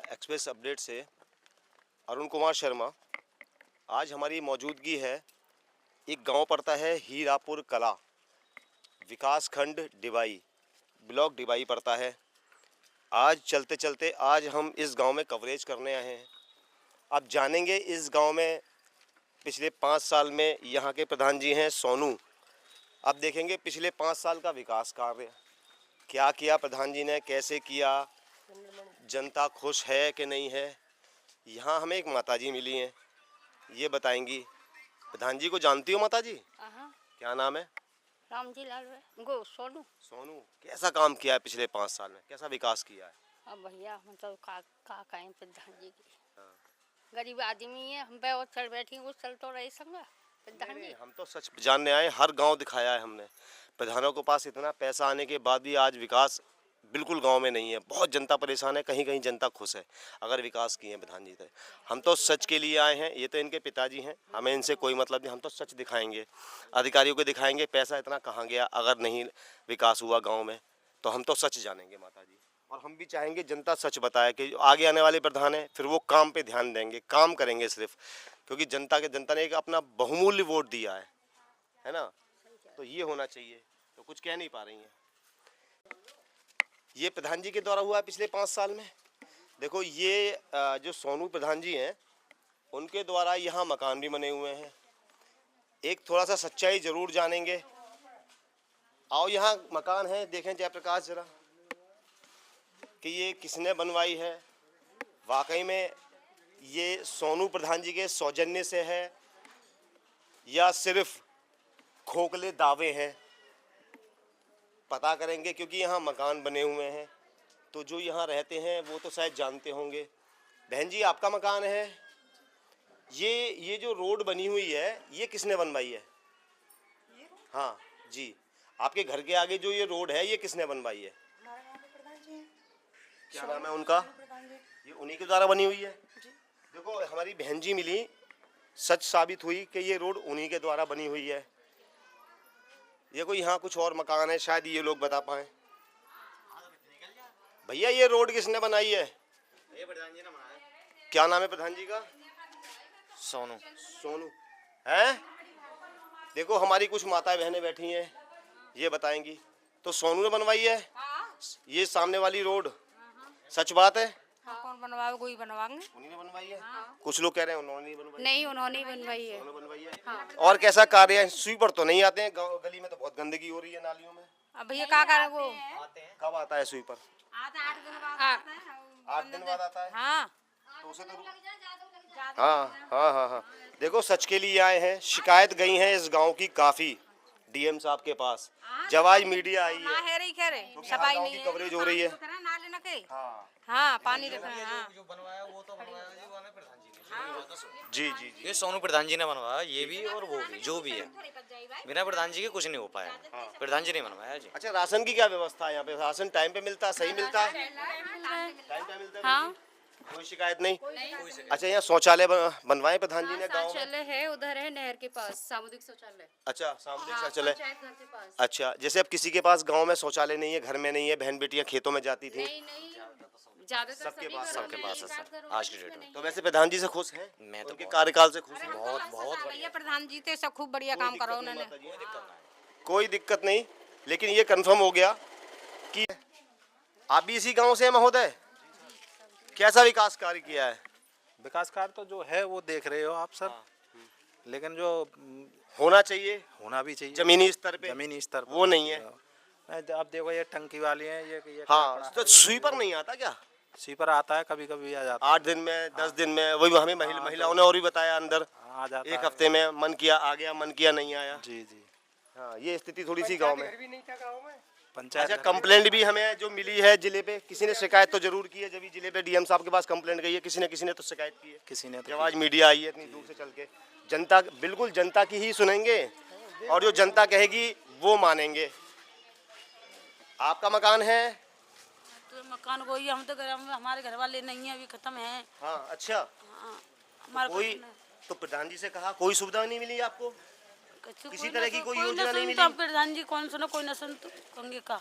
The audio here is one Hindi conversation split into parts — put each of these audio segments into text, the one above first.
एक्सप्रेस अपडेट से अरुण कुमार शर्मा। आज हमारी मौजूदगी है, एक गांव पड़ता है हीरापुर कला, विकास खंड डिबाई, ब्लॉक डिबाई पड़ता है। आज चलते चलते आज हम इस गांव में कवरेज करने आए हैं। अब जानेंगे इस गांव में पिछले 5 साल में यहाँ के प्रधान जी हैं सोनू। अब देखेंगे पिछले 5 साल का विकास कार्य क्या किया प्रधान जी ने, कैसे किया, जनता खुश है कि नहीं है। यहाँ हमें एक माताजी मिली हैं, ये बताएंगी। प्रधान जी को जानती हो माता जी? क्या नाम है? रामजी लाल गो सोनू। सोनू, कैसा काम किया है पिछले 5 साल में, कैसा विकास किया है? अब भैया मतलब का कहें प्रधान जी की। गरीब आदमी है, हम पे और चल बैठी वो चल तो रही संगा प्रधान जी। हम तो सच जानने आए, हर गांव दिखाया है हमने। प्रधानों के पास इतना पैसा आने के बाद भी आज विकास बिल्कुल गांव में नहीं है। बहुत जनता परेशान है, कहीं कहीं जनता खुश है अगर विकास किए हैं प्रधान जी तो। हम तो सच के लिए आए हैं, ये तो इनके पिताजी हैं, हमें इनसे कोई मतलब नहीं। हम तो सच दिखाएंगे, अधिकारियों को दिखाएंगे पैसा इतना कहाँ गया। अगर नहीं विकास हुआ गाँव में तो हम तो सच जानेंगे माता जी। और हम भी चाहेंगे जनता सच बताए कि आगे आने वाले प्रधान हैं फिर वो काम पे ध्यान देंगे, काम करेंगे सिर्फ, क्योंकि जनता ने एक अपना बहुमूल्य वोट दिया है ना। तो ये होना चाहिए, तो कुछ कह नहीं पा रही हैं। ये प्रधान जी के द्वारा हुआ है पिछले 5 साल में। देखो ये जो सोनू प्रधान जी हैं उनके द्वारा यहाँ मकान भी बने हुए हैं। एक थोड़ा सा सच्चाई जरूर जानेंगे। आओ, यहाँ मकान है, देखें जयप्रकाश जरा कि ये किसने बनवाई है। वाकई में ये सोनू प्रधान जी के सौजन्य से है या सिर्फ खोखले दावे हैं, पता करेंगे। क्योंकि यहाँ मकान बने हुए हैं तो जो यहाँ रहते हैं वो तो शायद जानते होंगे। बहन जी, आपका मकान है, ये जो रोड बनी हुई है ये किसने बनवाई है? हाँ जी, आपके घर के आगे जो ये रोड है ये किसने बनवाई है? क्या नाम है उनका? ये उन्हीं के द्वारा बनी हुई है। देखो हमारी बहन जी मिली, सच साबित हुई कि ये रोड उन्हीं के द्वारा बनी हुई है। ये कोई यहाँ कुछ और मकान है, शायद ये लोग बता पाए। भैया ये रोड किसने बनाई है? ये प्रधान जी ने बनाया। क्या नाम है प्रधान जी का? सोनू। सोनू है। देखो हमारी कुछ माताएं बहनें बैठी हैं, ये बताएंगी। तो सोनू ने बनवाई है ये सामने वाली रोड, सच बात है? कौन बनवाए? कोई बनवाएंगे, उन्हीं ने बनवाई है। कुछ लोग कह रहे हैं उन्होंने नहीं बनवाई। नहीं, उन्होंने बनवाई है। बनवाई है। और कैसा कार्य है? स्वीपर तो नहीं आते हैं गली में, तो बहुत गंदगी हो रही है नालियों में। अब भैया क्या करे वो? कब आता है स्वीपर? 8 दिन बाद आता है। हाँ तो उसे तो हाँ। देखो सच के लिए आए हैं। शिकायत गई है इस गांव की काफी डीएम साहब के पास। जब आज मीडिया आई है, सफाई नहीं है, कवरेज हो रही है। हाँ पानी रखना है। जो बनवाया वो तो बनवाया जी प्रधान जी ने। जी। ये सोनू प्रधान जी ने बनवाया, ये भी और वो भी, जो भी है। बिना प्रधान जी के कुछ नहीं हो पाया। प्रधान जी ने बनवाया जी। अच्छा, राशन की क्या व्यवस्था है यहाँ पे? राशन टाइम पे मिलता है? सही मिलता है? टाइम पे मिलता है? हाँ। कोई शिकायत नहीं? अच्छा, यहाँ शौचालय बनवाए प्रधान जी ने गाँव में? शौचालय है, उधर है नहर के पास सामुदायिक शौचालय। अच्छा, सामुदायिक शौचालय। अच्छा, जैसे अब किसी के पास गांव में शौचालय नहीं है, घर में नहीं है, बहन बेटियां खेतों में जाती थी, सबके पास है सर आज की डेट में। तो वैसे प्रधान जी से खुश हैं? मैं तो उनके कार्यकाल से खुश हैं? बहुत भैया प्रधान जी थे सब खूब बढ़िया काम करो उन्होंने। कोई दिक्कत नहीं, लेकिन ये कंफर्म हो गया कि आप भी इसी गाँव से हैं महोदय। कैसा विकास कार्य किया है? विकास कार्य तो जो है वो देख रहे हो आप सर। लेकिन जो होना चाहिए, होना भी चाहिए जमीनी स्तर पे, जमीनी स्तर पर वो नहीं है। अब देखो ये टंकी वाली हैं, ये हाँ, तो स्वीपर नहीं आता क्या? स्वीपर आता है, कभी कभी आ जाता है। 8 दिन में 10 दिन में, वही हमें महिलाओं ने और भी बताया अंदर आ जाता एक है। हफ्ते में मन किया आ गया, मन किया नहीं आया। जी। हाँ, ये स्थिति थोड़ी सी गांव में। पंचायत अच्छा, कंप्लेंट भी हमें जो मिली है जिले पे, किसी ने शिकायत तो जरूर की है। जब जिले पे डीएम साहब के पास कंप्लेंट गई है, किसी ने तो शिकायत की है। किसी ने तो जब आज मीडिया आई है इतनी दूर से चल के, जनता बिल्कुल जनता की ही सुनेंगे और जो जनता कहेगी वो मानेंगे। आपका मकान है? तो मकान कोई हम तो हमारे घर वाले नहीं है, अभी खत्म है। हाँ, अच्छा। हमारा कोई तो प्रधान जी से कहा, कोई सुविधा नहीं मिली आपको? किसी तरह की कोई योजना नहीं मिली? तो प्रधान जी कौन सुनो, कोई न सुन तो कंगे का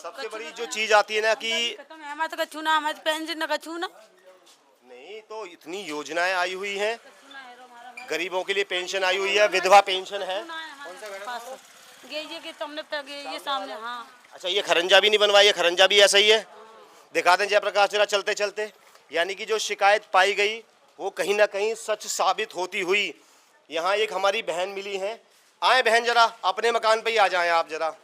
सबसे बड़ी जो चीज आती है ना कि खत्म है हमारे तो कछु ना, हमारे पेंशन ना कछु ना। नहीं तो इतनी योजनाएं आई हुई हैं, गरीबों के लिए पेंशन आई हुई है, विधवा पेंशन है। ये कि तुमने ये सामने, हाँ। अच्छा, ये खरंजा भी नहीं बनवाई है, खरंजा भी ऐसा ही है। दिखा दें जयप्रकाश जरा चलते चलते। यानी कि जो शिकायत पाई गई वो कहीं ना कहीं सच साबित होती हुई। यहाँ एक हमारी बहन मिली है। आए बहन, जरा अपने मकान पे ही आ जाएं आप जरा।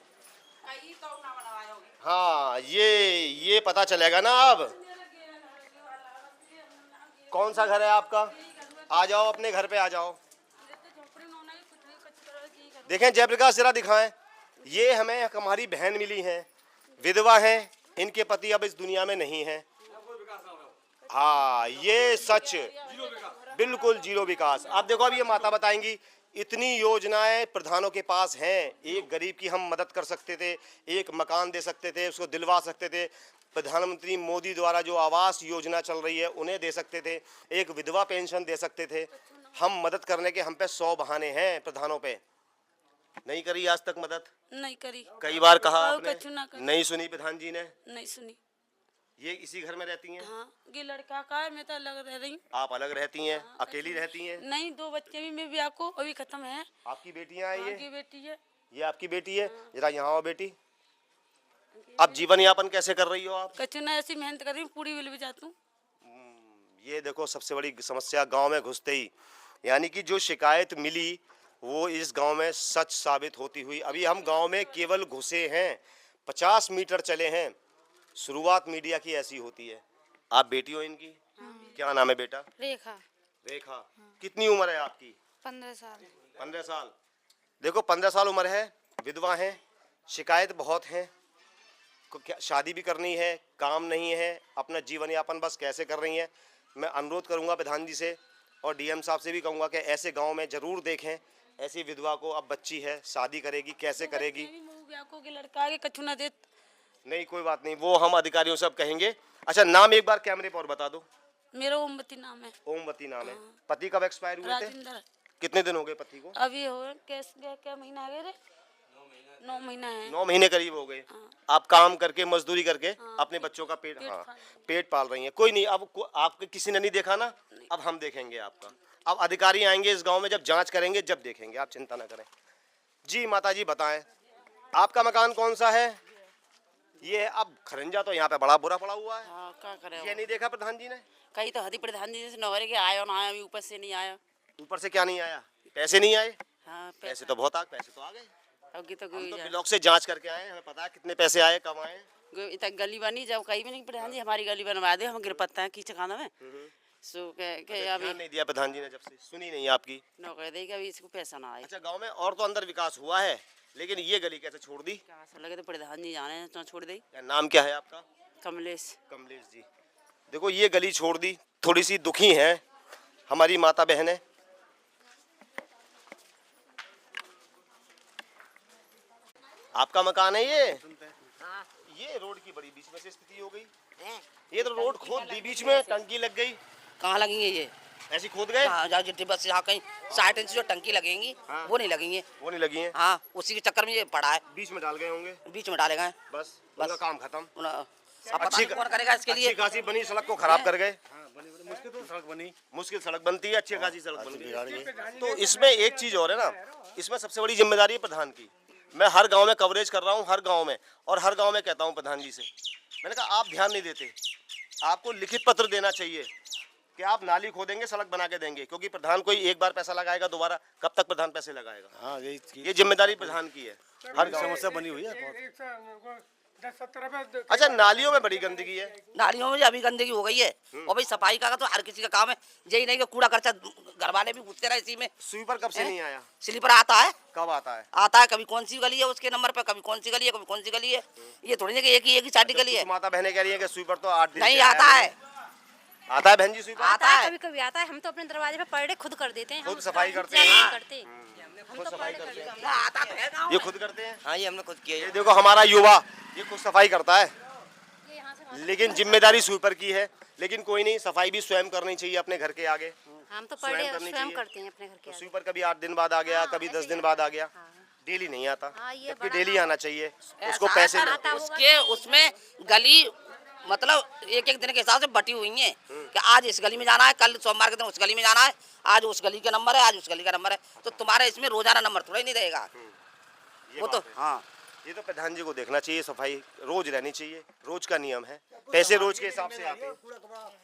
हाँ, ये पता चलेगा ना अब कौन सा घर है आपका। आ जाओ, अपने घर पे आ जाओ। देखें जयप्रकाश जरा दिखाएं। ये हमें हमारी बहन मिली हैं, विधवा हैं, इनके पति अब इस दुनिया में नहीं हैं। हाँ, ये सच, बिल्कुल जीरो विकास। आप देखो, अब ये माता बताएंगी इतनी योजनाएं प्रधानों के पास हैं। एक गरीब की हम मदद कर सकते थे, एक मकान दे सकते थे, उसको दिलवा सकते थे। प्रधानमंत्री मोदी द्वारा जो आवास योजना चल रही है उन्हें दे सकते थे, एक विधवा पेंशन दे सकते थे। हम मदद करने के हम पे 100 बहाने हैं प्रधानों पे। नहीं करी आज तक मदद, नहीं करी, कई बार कहा और आपने, कछु ना करी। नहीं सुनी प्रधान जी ने। नहीं सुनी। ये इसी घर में रहती हैं? हाँ, ये लड़का का है, मैं तो अलग रह रही हूँ। आप अलग रहती हैं? अकेली रहती हैं? नहीं, 2 बच्चे भी, मैं ब्याह को अभी खत्म है। आपकी बेटियां हैं हाँ, ये? ये बेटी है। ये आपकी बेटी है? जरा यहाँ आओ बेटी। अब जीवन यापन कैसे कर रही हो आप? कछु ना, ऐसी मेहनत कर रही हूँ, पूरी बिल भी जाती हूँ। ये देखो सबसे बड़ी समस्या गांव में घुसते ही, यानी कि जो शिकायत मिली वो इस गांव में सच साबित होती हुई। अभी हम गांव में केवल घुसे हैं, 50 मीटर चले हैं। शुरुआत मीडिया की ऐसी होती है। आप बेटी हो इनकी? क्या नाम है बेटा? रेखा। रेखा। कितनी उम्र है आपकी? 15 साल। 15 साल। देखो 15 साल उम्र है, विधवा है, शिकायत बहुत है, शादी भी करनी है, काम नहीं है, अपना जीवन यापन बस कैसे कर रही हैं। मैं अनुरोध करूंगा प्रधान जी से और डीएम साहब से भी कहूंगा कि ऐसे गांव में जरूर देखें ऐसी विधवा को। अब बच्ची है, शादी करेगी, कैसे करेगी? लड़का के कछु ना दे। नहीं कोई बात नहीं, वो हम अधिकारियों से अब कहेंगे। अच्छा, नाम एक बार कैमरे पर बता दो। मेरा ओमवती नाम है। ओमवती नाम है। पति कब एक्सपायर हुए थे? राजेंद्र। कितने दिन हो गए पति को? अभी हो क्या महीना आ गए रे? 9 महीना है। 9 महीने करीब हो गए। आप काम करके, मजदूरी करके अपने बच्चों का पेट पाल रही हैं। कोई नहीं, अब आपके किसी ने नहीं देखा ना, अब हम देखेंगे आपका। अब अधिकारी आएंगे इस गांव में, जब जांच करेंगे जब देखेंगे, आप चिंता ना करें। जी माता जी बताएं, आपका मकान कौन सा है? ये अब खरंजा तो यहाँ पे बड़ा बुरा पड़ा हुआ है। हाँ, क्या करे। ये नहीं देखा प्रधान जी ने? कहीं तो हदी प्रधान जी से नौरे के आया ना आया, अभी ऊपर से नहीं आया। ऊपर से क्या नहीं आया? पैसे नहीं आए? हाँ, पैसे तो बहुत पैसे तो आ गए। अब की तो हम तो कोई ब्लॉक से जांच करके आए, हमें पता है कितने पैसे आए, कब आए। इतना गली बनी जब कहीं भी नहीं प्रधान जी हमारी गली बनवा दे, हम गिर पत्ता है कीचक खाना में। सो के अभी ध्यान नहीं दिया प्रधान जी ने, जब से सुनी नहीं आपकी। नौ कह देगा अभी इसको पैसा ना आए। अच्छा, गांव में और तो अंदर विकास हुआ है, लेकिन ये गली कैसे छोड़ दी? कहाँ से लगे तो प्रधान जी जाने तो छोड़ दे। क्या नाम क्या है आपका? कमलेश। कमलेश जी। देखो ये गली छोड़ दी, थोड़ी सी दुखी है हमारी माता बहनें। आपका मकान है ये? ये रोड की बड़ी बीच में से स्थिति हो गई। ये तो रोड खोद दी, बीच में टंकी लग गई। कहाँ लगेंगे ये? ऐसी खोद गए? हाँ, जाओ जितनी बस यहाँ कहीं 60 इंच जो टंकी लगेंगी वो नहीं लगेंगी। वो नहीं लगी हैं? हाँ, उसी के चक्कर में ये पड़ा है। बीच में डाल गए होंगे। बीच में डाले गए। बस उनका काम खत्म। अब पता नहीं कौन करेगा इसके लिए। अच्छी खासी बनी सड़क को खराब कर गए। मुश्किल सड़क बनती है, अच्छी खासी सड़क बन गई। तो इसमें एक चीज और है ना, इसमें सबसे बड़ी जिम्मेदारी है प्रधान की। मैं हर गांव में कवरेज कर रहा हूं, हर गांव में, और हर गांव में कहता हूं प्रधान जी से, मैंने कहा आप ध्यान नहीं देते, आपको लिखित पत्र देना चाहिए कि आप नाली खोदेंगे, सड़क बना के देंगे। क्योंकि प्रधान कोई एक बार पैसा लगाएगा, दोबारा कब तक प्रधान पैसे लगाएगा? हाँ, ये जिम्मेदारी प्रधान की है। हर गांव में समस्या बनी हुई है। अच्छा, नालियों में बड़ी गंदगी है। नालियों में अभी गंदगी हो गई है। और भाई सफाई का तो हर किसी का काम है, यही नहीं कि कूड़ा खर्चा घर वाले भी पूछते रहे इसी में। स्वीपर कब से नहीं आया? स्लीपर आता है। कब आता है? आता है, कभी कौन सी गली है उसके नंबर पे, कभी कौन सी गली है, कभी कौन सी गली है। ये थोड़ी नहीं कि एक ही चाटी गली है। माता बहनें कह रही है कि स्वीपर तो 8 दिन नहीं से आता आया है। आता है बहन जी स्वीपर? आता है। कभी कभी आता है। हम तो अपने दरवाजे पे पर डे खुद कर देते हैं। खुद हम सफाई करते इंतजार हैं। नहीं करते। हम तो पर डे कर देते हैं। आता तो है गाँव ये में। खुद करते हैं? हाँ, ये हमने खुद किया ये है। देखो हमारा युवा, ये खुद सफाई करता है, ये यहाँ से लेकिन जिम्मेदारी स्वीपर की है। लेकिन कोई नहीं, सफाई भी स्वयं करनी चाहिए अपने घर के आगे। हम तो पर स्वयं डे करनी स्वयं चाहिए। करते हैं अपने घर के तो आगे। स्वीपर कभी 8 दिन बाद आ गया, कभी 10 दिन बाद आ गया। डेली नहीं आता, हाँ, ये जबकि बड़ा डेली आना चाहिए उसको ऐसा पैसे आता लो। रहता होगा। उसके उसमें गली मतलब एक एक दिन के हिसाब से बटी हुई है कि आज इस गली में जाना है, कल सोमवार के दिन उस गली में जाना है, आज उस गली का नंबर है, आज उस गली का नंबर है, तो तुम्हारे इसमें रोजाना नंबर थोड़ा ही नहीं रहेगा। ये वो तो बात है। हाँ, ये तो प्रधान जी को देखना चाहिए, सफाई रोज रहनी चाहिए, रोज का नियम है, पैसे रोज के हिसाब से आते हैं।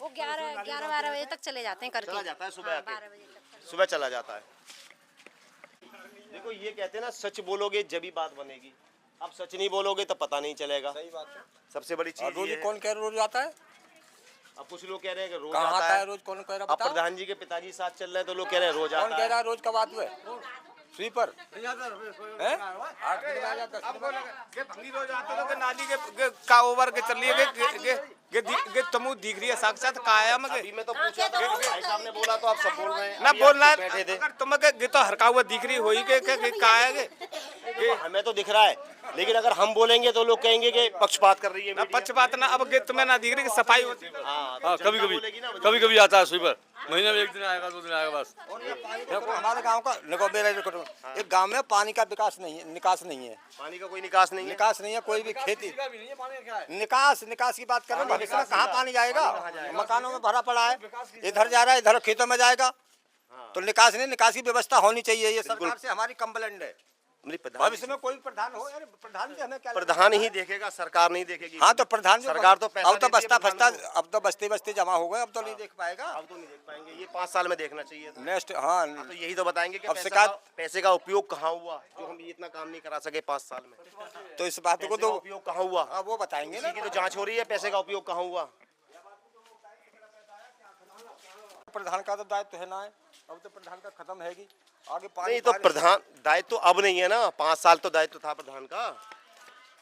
वो 11-12 बजे तक चले जाते हैं करके। चला जाता है सुबह हाँ, आके। 12 बजे तक। सुबह चला जाता है। देखो ये कहते हैं ना, सच बोलोगे जब बात बनेगी। अब सच नहीं बोलोगे तो पता नहीं चलेगा। सही बात है। सबसे बड़ी चीज रोज ये है। कौन कह रहा रोज आता है? अब कुछ लोग कह रहे हैं कि रोज कहाँ आता आता है। है रोज? कौन कह रहा अब बताओ? प्रधान जी के पिताजी साथ चल रहे हैं तो लोग कह रहे हैं रोज कौन आता कह है। रहा है रोज कब आते है? स्वीपर हैं? 8 दिन आ जाता है। नाली के का ओवर के चल रही है तमु दिख रही है साक्षात कायम के अभी मैं तो पूछा था, भाई साहब ने बोला तो आप सब बोल रहे हैं। ना अभी बोलना आप है, बैठे थे अगर तुम्हें के तो हरका हुआ दिख रही होई के का है तो हमें तो दिख रहा है, लेकिन अगर हम बोलेंगे तो लोग कहेंगे कि पक्षपात कर रही है ना मीडिया। पक्षपात ना, अब गे तुम्हें ना दिख रही कि सफाई होती है। हाँ, तो हाँ, जनता कभी कभी बोलेगी ना, कभी कभी आता है स्वीपर, महीने में 1 दिन आएगा 2 दिन आएगा बस। देखो हमारे गांव का देखो मेरा एक गांव में पानी का विकास नहीं है, निकास नहीं है, पानी का कोई निकास नहीं है। निकास नहीं है, कोई भी खेती निकास की बात करें, भविष्य में कहाँ पानी जाएगा? मकानों में भरा पड़ा है, इधर जा रहा है, इधर खेतों में जाएगा, तो निकास नहीं, निकास की व्यवस्था होनी चाहिए। ये सरकार से हमारी कंप्लेंट है। भविष्य में कोई प्रधान हो, यार प्रधान से हमें क्या? प्रधान ही देखेगा, सरकार नहीं देखेगी। हाँ तो प्रधान सरकार तो पैसा अब तो देती है बस्ता प्रधान फस्ता, अब तो बस्ते बस्ते जमा हो गए, अब तो नहीं देख पाएगा। अब तो नहीं देख पाएंगे, ये 5 साल में देखना चाहिए था। नेक्स्ट हाँ तो यही तो बताएंगे कि अब पैसे का उपयोग कहाँ हुआ, जो हम ये इतना काम नहीं करा सके 5 साल में। तो इस बात को पैसे तो का उपयोग कहाँ हुआ, हाँ वो बताएंगे ना। इसी की तो जांच हो रही है, पैसे का उपयोग कहाँ हुआ। प्रधान का तो दायित्व है ना है, अब तो प्रधान का खत्म है कि आगे पानी नहीं तो प्रधान दायित्व तो अब नहीं है ना, 5 साल तो दायित्व था प्रधान का।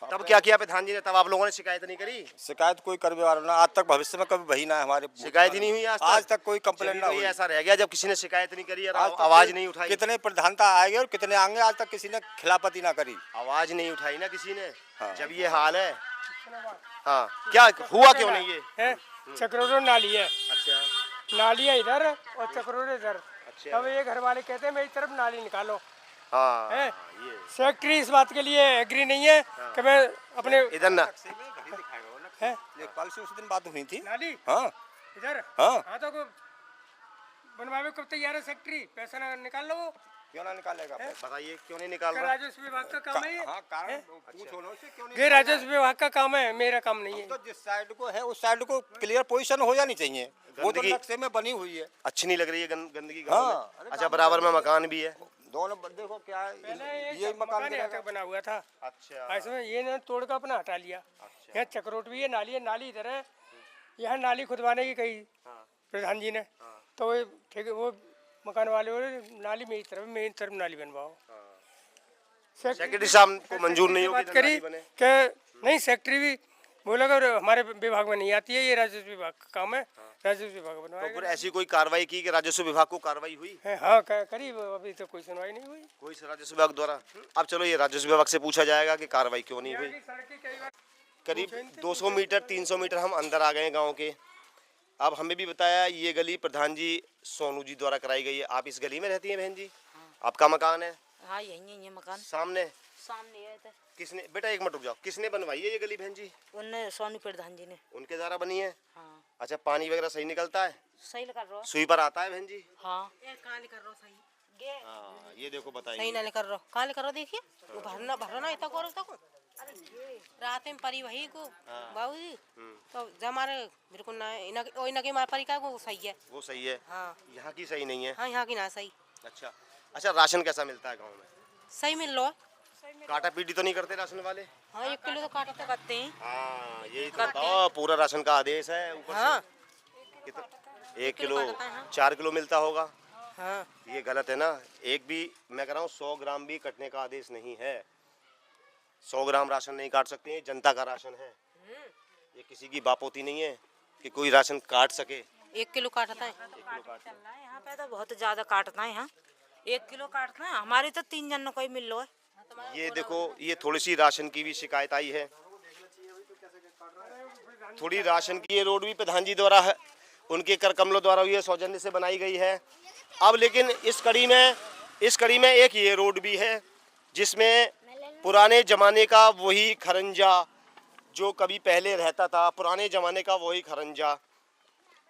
तब क्या किया प्रधान जी ने, तब आप लोगों ने शिकायत नहीं करी? शिकायत कोई करने वाला ना, आज तक भविष्य में कभी वही ना है हमारे। शिकायत ही नहीं हुई आज तक कोई कंप्लेंट ना हुई। हुई। ऐसा रह गया जब किसी ने शिकायत नहीं करी और आज तक आवाज कोई- नहीं उठाई। कितने प्रधानता आएंगे और कितने आएंगे, आज तक किसी ने खिलाफती ना करी। आवाज नहीं उठाई ना किसी ने। हाँ। जब ये हाल है, हाँ क्या हुआ क्यों नहीं ये? है चक्रोरो नाली है, अच्छा नाली है इधर और चक्रोरो इधर। अच्छा। अब ये घर वाले कहते हैं मेरी तरफ नाली निकालो। हाँ है ये सेक्रेटरी इस बात के लिए एग्री नहीं है कि मैं अपने इधर ना है लेखपाल से उस दिन बात हुई थी। नाली हाँ इधर। हाँ हाँ तो बनवावे कब तैयार है सेक्रेटरी, पैसा ना निकाल लो वो। क्यों ना निकालेगा? बताइए क्यों नहीं निकाल क्या रहा? राजस्व विभाग का काम है ये? हाँ कारण पूछो ना उससे, क्यों नहीं? ये राजस्व विभाग का काम है, मेरा काम नहीं है। तो जिस साइड को है उस साइड को क्लियर पोजीशन हो जानी चाहिए, वो तो गंदगी- नक्शे में बनी हुई है। अच्छी नहीं लग रही है गंदगी गाँव हाँ, में। अरे अच्छा बराबर में मकान भी है। दोनों देखो क्या है, पहले ये मकान यहाँ गिरेगा। तक बना हुआ था, अच्छा इसमें ये ने तोड़ कर अपना हटा लिया। यहाँ चक्रोट भी है, नाली इधर है, यहाँ नाली खुदवाने की कही प्रधान जी ने, तो वो ठीक है, वो मकान वाले बोले नाली मेरी तरफ नाली बनवाओ। सेक्रेटरी साहब को मंजूर नहीं होगी बात तो करी नाली बने। कि नहीं, सेक्रेटरी भी बोला अगर हमारे विभाग में नहीं आती है, ये राजस्व विभाग का काम है, राजस्व विभाग तो फिर बनवाएगा। ऐसी कोई कार्रवाई की कि राजस्व विभाग को कार्रवाई हुई? हाँ करी, अभी तो कोई सुनवाई नहीं हुई। कोई राजस्व विभाग द्वारा? अब चलो ये राजस्व विभाग से पूछा जाएगा कि कार्रवाई क्यों नहीं हुई। सड़कें कई बार करीब 200 मीटर 300 मीटर हम अंदर आ गए हैं गांव के। अब हमें भी बताया ये गली प्रधान जी सोनू जी द्वारा कराई गई है। आप इस गली में रहती हैं बहन जी? आपका मकान है हाँ यही है मकान सामने? सामने है इधर। किसने, बेटा एक मिनट रुक जाओ, किसने बनवाई है ये गली बहन जी? उनने सोनू प्रधान जी ने। उनके द्वारा बनी है? हाँ अच्छा पानी वगैरह सही निकलता है? सही लगा रहा स्वीपर आता है बहन जी? हाँ हाँ ये देखो सही बताइए। ना कर रहा, कहाँ कर रहा देखिए, वो भरना इतना करो तक रात में परी वही को बाबू जी, तो जब हमारे बिल्कुल ना इना के हमारे परी का वो सही है। वो सही है, हाँ यहाँ की सही नहीं है। हाँ यहाँ की ना सही, अच्छा अच्छा, राशन कैसा मिलता है गाँव में? सही मिल लो। काटा पीटी तो नहीं करते राशन वाले? हाँ 1 किलो तो काटते करते हैं। हाँ यही तो बताओ, पूरा राशन का आदेश है ऊपर हाँ से। कितना? 1 किलो काटता है, हाँ। 4 किलो मिलता होगा। हाँ ये गलत है ना। एक भी मैं कह रहा हूँ 100 ग्राम भी कटने का आदेश नहीं है। 100 ग्राम राशन नहीं काट सकते, ये जनता का राशन है, ये किसी की बापोती नहीं है कि कोई राशन काट सके। 1 किलो काटता है। यहाँ पे तो बहुत ज्यादा काटता है। यहाँ 1 किलो काटता है, हमारे तो 3 जन को ही मिल लो है। ये देखो ये थोड़ी सी राशन की भी शिकायत आई है। थोड़ी राशन की ये रोड भी प्रधान जी द्वारा है, उनके कर कमलों द्वारा हुई है, सौजन्य से बनाई गई है। अब लेकिन इस कड़ी में एक ये रोड भी है जिसमें पुराने ज़माने का वही खरंजा जो कभी पहले रहता था, पुराने ज़माने का वही खरंजा।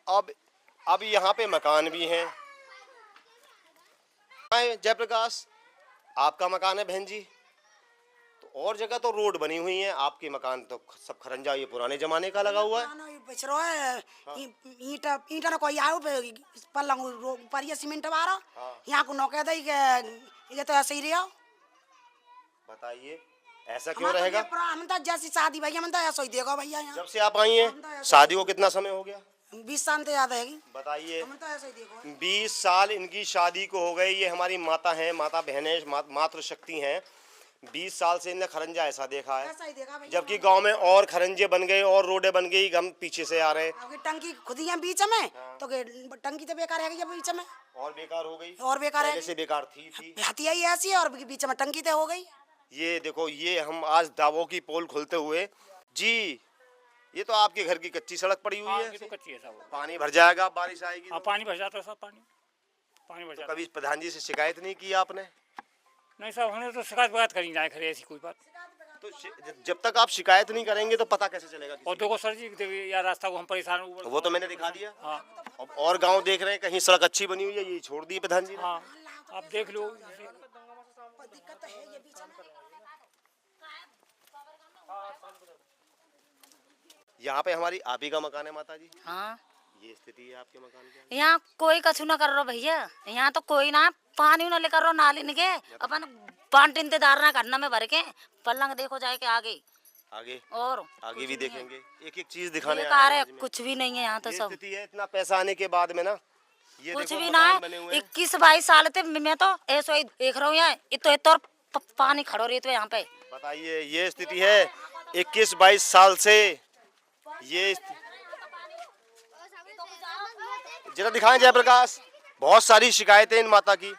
अब यहाँ पे मकान भी हैं। जयप्रकाश, आपका मकान है बहन जी, तो और जगह तो रोड बनी हुई है, आपके मकान तो सब खरंजा ये पुराने ज़माने का लगा हुआ है। बेच रहा है ईटा ईटा ना कोई आओ पलंग पर ये सीमेंट वाला यहाँ को नौके दे के ये तो ऐसे ही रहा। बताइए ऐसा क्यों रहेगा? हम तो जैसी शादी भैया हम तो ऐसा ही देगा भैया। यहाँ जब से आप आई हैं शादी को कितना समय हो गया? 20 साल तो याद है। बताइए, हम तो ऐसा ही देखो 20 साल इनकी शादी को हो गए। ये हमारी माता हैं, माता बहनें, मातृ शक्ति हैं। 20 साल से इन्हें खरंजा ऐसा देखा है, ऐसा ही देखा भैया। जबकि गांव में और खरंजे बन गए और रोडें बन गई, हम पीछे से आ रहे हैं। अब टंकी खुद ही है बीच में तो टंकी तो बेकार है बीच में, और बेकार हो गई, और बेकार है। पहले से बेकार थी हथिया ही ऐसी है और बीच में टंकी तो हो गई। ये देखो, ये हम आज दावों की पोल खोलते हुए जी, ये तो आपके घर की कच्ची सड़क पड़ी हुई है। तो कच्ची है सब, पानी भर जाएगा, बारिश आएगी तो। पानी भर जाता है सब, पानी भर जाता। कभी प्रधान जी से शिकायत नहीं की आपने? नहीं साहब, हमने तो शिकायत करी जाए खरे ऐसी कोई बात। तो जब तक आप शिकायत नहीं करेंगे तो पता कैसे चलेगा? और देखो सर जी, या रास्ता को हम परेशान, वो तो मैंने दिखा दिया। हाँ, अब और गांव देख रहे हैं कहीं सड़क अच्छी बनी हुई है, ये छोड़ दी प्रधान जी ने। हाँ आप देख लो। यहाँ पे हमारी आप ही का मकान है माता जी। हाँ, ये स्थिति है आपके मकान की। यहाँ कोई कछु ना कर रहा भैया, यहाँ तो कोई ना पानी ना लेकर रो नाली निके अपन पानी इंतजार ना करना में भर के पलंग देखो जाए के आगे और आगे भी देखेंगे, एक एक चीज दिखाने बेकार है, कुछ भी नहीं है यहाँ तो सब स्थिति है। इतना पैसा आने के बाद में ना ये कुछ देखो भी ना है। बने हुए हैं। 21-22 साल थे मैं तो ऐसा ही देख रहा हूँ यहाँ, इतो पानी खड़ो रही तो यहाँ पे। बताइए, ये स्थिति है 21-22 साल से। ये जरा दिखाएं जयप्रकाश, बहुत सारी शिकायतें इन माता की।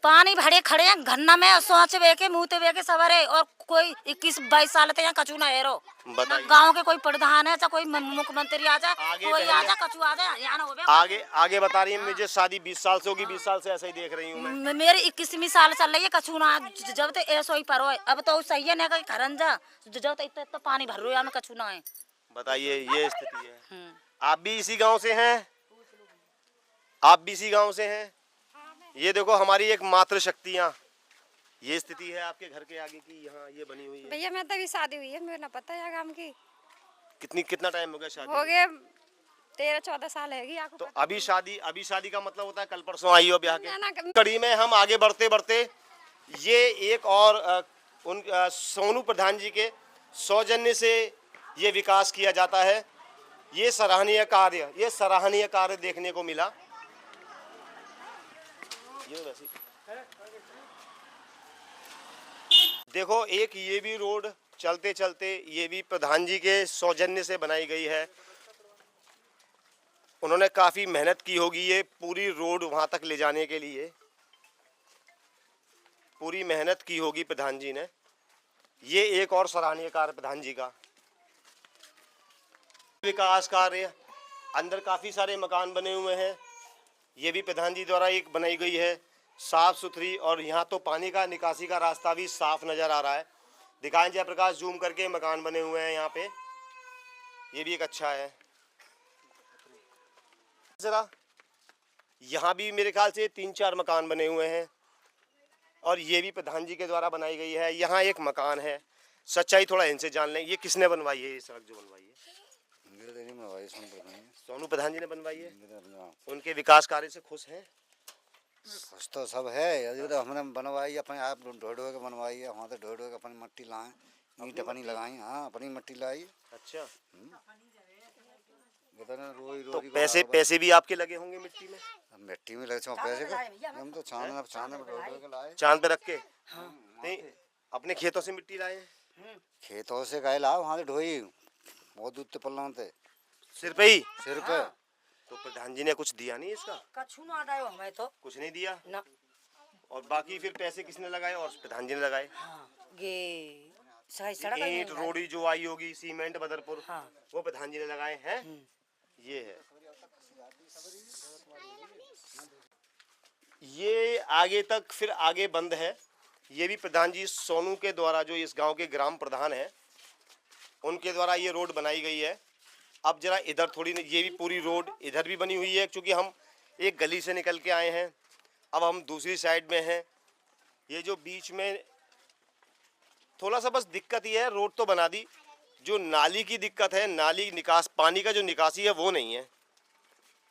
पानी भरे खड़े हैं घन्ना में, सोच बेके मुँह ते बेके सवरे, और कोई 21-22 साल थे यहाँ कचू ना हेरो। गांव के कोई प्रधान है, चाहे कोई मुख्यमंत्री आ जाए, कोई आ जाए, कचू आ जाए, यहाँ ना हो। आगे बता रही है, मुझे शादी 20 साल से होगी, 20 साल से ऐसा ही देख रही हूँ मैं। मेरी 21वीं साल चल रही है, कचू ना जब तो ऐसा ही पर हो। अब तो सही है ना कि खरंजा जब तो इतना पानी भर रहा है, हमें कचू ना है। बताइए, ये स्थिति है। आप भी इसी गांव से हैं? आप भी इसी गांव से हैं? ये देखो हमारी एक मातृ शक्तियाँ, ये स्थिति है आपके घर के आगे की, यहाँ ये बनी हुई है। भैया मैं तभी शादी हुई है, मुझे ना पता है गांव की। कितना टाइम हो गया शादी? हो गए 13-14 साल है। तो अभी शादी का मतलब होता है कल परसों आई हो ब्याह के। कड़ी में हम आगे बढ़ते बढ़ते ये एक और सोनू प्रधान जी के सौजन्य से ये विकास किया जाता है। ये सराहनीय कार्य देखने को मिला। देखो, एक ये भी रोड चलते चलते ये भी प्रधान जी के सौजन्य से बनाई गई है। उन्होंने काफी मेहनत की होगी ये पूरी रोड वहां तक ले जाने के लिए, पूरी मेहनत की होगी प्रधान जी ने। ये एक और सराहनीय कार्य प्रधान जी का। विकास कार्य, अंदर काफी सारे मकान बने हुए हैं, ये भी प्रधान जी द्वारा एक बनाई गई है, साफ सुथरी। और यहाँ तो पानी का निकासी का रास्ता भी साफ नजर आ रहा है। दिखाएं जयप्रकाश, जूम करके मकान बने हुए हैं यहाँ पे, ये भी एक अच्छा है। जरा यहाँ भी मेरे ख्याल से 3-4 मकान बने हुए हैं और ये भी प्रधान जी के द्वारा बनाई गई है। यहाँ एक मकान है, सच्चाई थोड़ा इनसे जान लें। ये किसने बनवाई है ये सड़क जो बनवाई है? सोनू प्रधान जी ने बनवाई है। उनके विकास कार्य से खुश हैं? खुश तो सब है। तो हमने बनवाई अपने आप ढो के बनवाई है, वहाँ तो ढो के अपनी मट्टी लाए, ईंट अपनी लगाई। हाँ, अपनी मट्टी लाई। अच्छा, तो पैसे भी आपके लगे होंगे मिट्टी में? मिट्टी में लगे पैसे का हम तो चांद पे लाए। चांद पे रख के? नहीं, अपने खेतों से मिट्टी लाए? खेतों से गए लाओ, वहाँ से ढोई बहुत दूर पल्ला थे। सिर पे ही? सिर पे। तो प्रधान जी ने कुछ दिया नहीं इसका? कछु ना डायो हमें तो कुछ नहीं दिया ना। और बाकी फिर पैसे किसने लगाए? और प्रधान जी ने लगाए। ये सड़क ईंट रोड़ी जो आई होगी, सीमेंट बदरपुर, वो प्रधान जी ने लगाए हैं। ये है, ये आगे तक फिर आगे बंद है। ये भी प्रधान जी सोनू के द्वारा, जो इस गांव के ग्राम प्रधान हैं, उनके द्वारा ये रोड बनाई गई है। अब जरा इधर थोड़ी, ये भी पूरी रोड इधर भी बनी हुई है, क्योंकि हम एक गली से निकल के आए हैं, अब हम दूसरी साइड में हैं। ये जो बीच में थोड़ा सा बस दिक्कत ये है, रोड तो बना दी, जो नाली की दिक्कत है, नाली निकास, पानी का जो निकासी है वो नहीं है।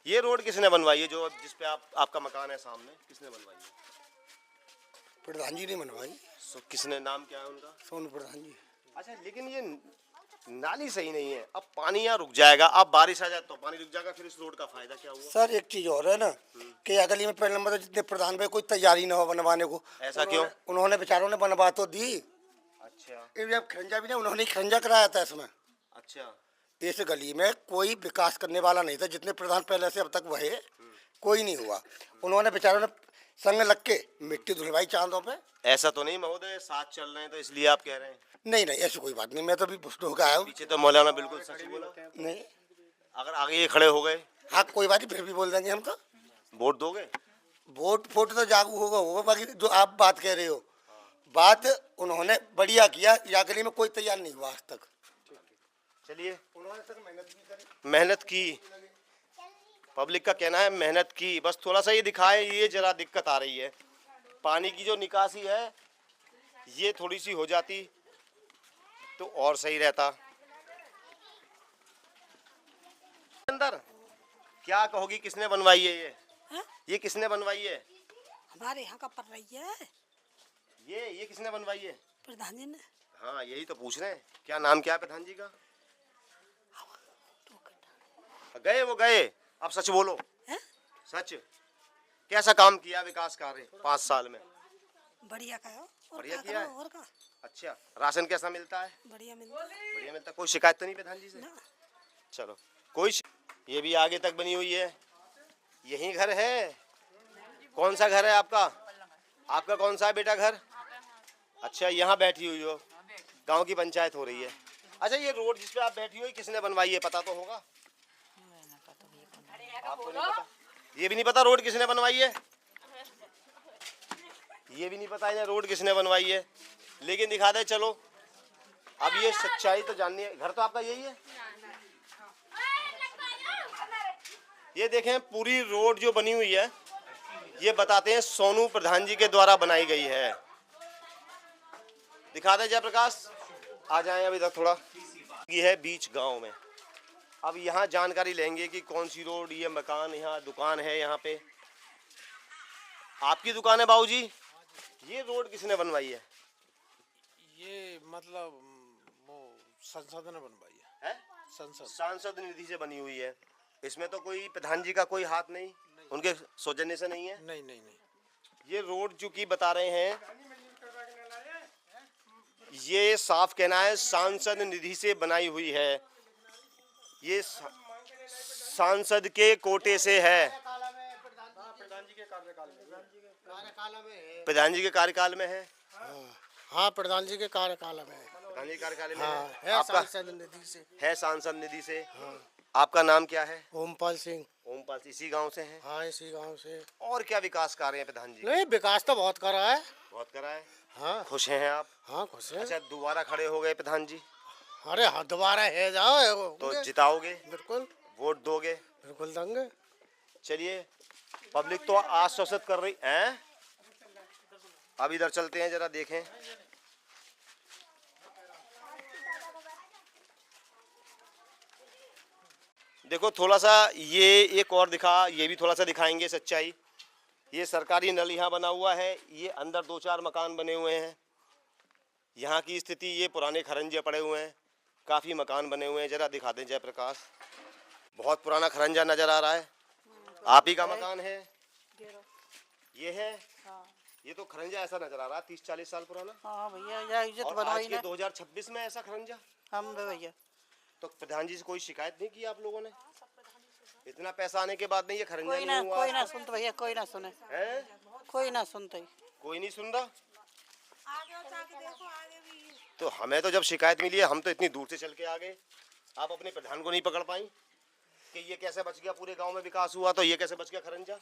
ये रोड किसने बनवाई है, जो जिस पे आपका मकान है सामने, किसने बनवाई है? प्रधान जी ने बनवाई। किसने, नाम क्या है उनका? सोनू प्रधान जी। अच्छा, लेकिन ये नाली सही नहीं है, अब पानी यहाँ रुक जाएगा, अब बारिश आ जाए तो पानी रुक जाएगा, फिर इस रोड का फायदा क्या हुआ? सर एक चीज और है ना कि अगली में पहले नंबर जितने प्रधान भाई कोई तैयारी ना हो बनवाने को। ऐसा क्यों? उन्होंने बेचारों ने बनवा तो दी। अच्छा। जब खरंजा भी ना, उन्होंने खरंजा कराया था इसमें। अच्छा। इस गली में कोई विकास करने वाला नहीं था, जितने प्रधान पहले से अब तक वहे कोई नहीं हुआ। उन्होंने बेचारों ने संग लग के मिट्टी धुलवाई चांदों पे। ऐसा तो नहीं महोदय, साथ चल रहे हैं तो इसलिए आप कह रहे हैं? नहीं नहीं, ऐसी कोई बात नहीं, मैं तो अभी धोखा आया हूँ। पीछे तो मौलाना बिल्कुल सच बोला। नहीं, अगर आगे ये खड़े हो गए? हाँ कोई बात नहीं, फिर भी बोल देंगे हमको। वोट दोगे? वोट तो जागू होगा, बाकी जो आप बात कह रहे हो, बात उन्होंने बढ़िया किया, या गली में कोई तैयार नहीं हुआ आज तक। चलिए, मेहनत की, पब्लिक का कहना है मेहनत की, बस थोड़ा सा ये दिखाए, ये जरा दिक्कत आ रही है। पानी की जो निकासी है ये थोड़ी सी हो जाती तो और सही रहता। अंदर क्या कहोगी, किसने बनवाई है ये? ये किसने बनवाई है? हमारे यहाँ का पड़ रही है। ये किसने बनवाई है? प्रधान जी ने। हाँ यही तो पूछ रहे हैं, क्या नाम क्या है प्रधान जी का? गए वो गए, अब सच बोलो। सच, कैसा काम किया विकास कार्य 5 साल में? बढ़िया का है। बढ़िया किया है। और का? अच्छा, राशन कैसा मिलता है? बढ़िया मिलता है। बढ़िया मिलता है, कोई शिकायत तो नहीं प्रधान जी से? चलो कोई ये भी आगे तक बनी हुई है। यही घर है? कौन सा घर है आपका? आपका कौन सा है बेटा घर? अच्छा, यहाँ बैठी हुई हो, गांव की पंचायत हो रही है। अच्छा, ये रोड जिस पे आप बैठी हुई किसने बनवाई है, पता तो होगा? आपको नहीं पता? ये भी नहीं पता रोड किसने बनवाई है? ये भी नहीं पता है रोड किसने बनवाई है, लेकिन दिखा दे चलो। अब ये सच्चाई तो जाननी है। घर तो आपका यही है? ये देखें पूरी रोड जो बनी हुई है, ये बताते हैं सोनू प्रधान जी के द्वारा बनाई गई है। दिखा दे जयप्रकाश, आ जाएं अभी तक थोड़ा। ये है बीच गांव में, अब यहाँ जानकारी लेंगे कि कौन सी रोड, ये मकान, यहाँ दुकान है, यहाँ पे आपकी दुकान है बाबूजी। ये रोड किसने बनवाई है? ये मतलब वो संसद ने बनवाई है। सांसद निधि से बनी हुई है। इसमें तो कोई प्रधान जी का कोई हाथ नहीं, उनके सौजन्य से नहीं है? नहीं नहीं नहीं। ये रोड जो की बता रहे हैं, ये साफ कहना है सांसद निधि से बनाई हुई है। ये सांसद के कोटे से है, प्रधान जी के कार्यकाल में है। हाँ प्रधान जी के कार्यकाल में है। प्रधान जी के कार्यकाल में हाँ, है। है सांसद निधि से। है सांसद निधि से। आपका नाम क्या है? ओमपाल सिंह। ओमपाल सिंह, इसी गांव से हैं? हाँ इसी गांव से। और क्या विकास कार्य हैं प्रधान जी? नहीं, विकास तो बहुत करा है। बहुत करा है। हाँ। खुश हैं आप? हाँ खुश है। अच्छा, दोबारा खड़े हो गए प्रधान जी? अरे हाँ, दोबारा है जाओ तो जिताओगे? बिल्कुल। वोट दोगे? बिल्कुल देंगे। चलिए, पब्लिक तो आश्वासित कर रही है। अब इधर चलते हैं, जरा देखें। देखो थोड़ा सा ये एक और दिखा, ये भी थोड़ा सा दिखाएंगे सच्चाई। ये सरकारी नल यहाँ बना हुआ है, ये अंदर 2-4 मकान बने हुए हैं। यहाँ की स्थिति, ये पुराने खरंजे पड़े हुए हैं, काफ़ी मकान बने हुए हैं। जरा दिखा दें जयप्रकाश, बहुत पुराना खरंजा नज़र आ रहा है। आप ही का मकान है ये? है ये तो खरंजा ऐसा नजर आ रहा है 30-40 साल पुराना। हाँ भैया, ये तो और आज के 2026 में ऐसा खरंजा? हम भैया तो प्रधान जी से कोई शिकायत नहीं की आप लोगों ने? इतना पैसा आने के बाद नहीं ये खरंजा कोई नहीं हुआ? कोई ना सुनते भैया, कोई ना सुने। हैं? कोई ना सुनते। कोई नहीं सुन रहा? तो हमें तो जब शिकायत मिली है, हम तो इतनी दूर से चल के आ गए। आप अपने प्रधान को नहीं पकड़ पाई कि ये कैसे बच गया, पूरे गांव में विकास हुआ तो ये कैसे बच गया खरंजा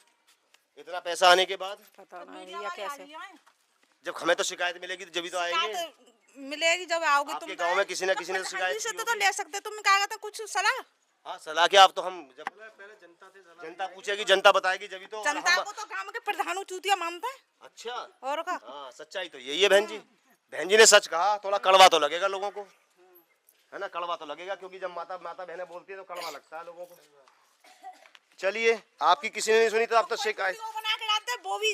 इतना पैसा आने के बाद? पता नहीं भैया कैसे। जब हमें तो शिकायत मिलेगी तो जब तो आएंगे। मिलेगी जब आओगे तुम। आपके गांव में किसी न किसी ने शिकायत से तो ले सकते, तुम क्या कहते कुछ सलाह। हाँ सलाह क्या, आप तो हम जब पहले जनता पूछेगी, जनता बताएगी जब तो। जनता को तो गांव के प्रधान चूतिया मानता है। अच्छा, और का हाँ सच्चाई तो यही है बहन जी। बहन जी ने सच कहा, थोड़ा कड़वा तो लगेगा लोगों को, है ना, कड़वा तो लगेगा, क्योंकि जब माता बहनें बोलती है तो कड़वा लगता है लोगों को। चलिए, आपकी किसी ने नहीं सुनी तो आप तो शिकायत बना के डालते, वो भी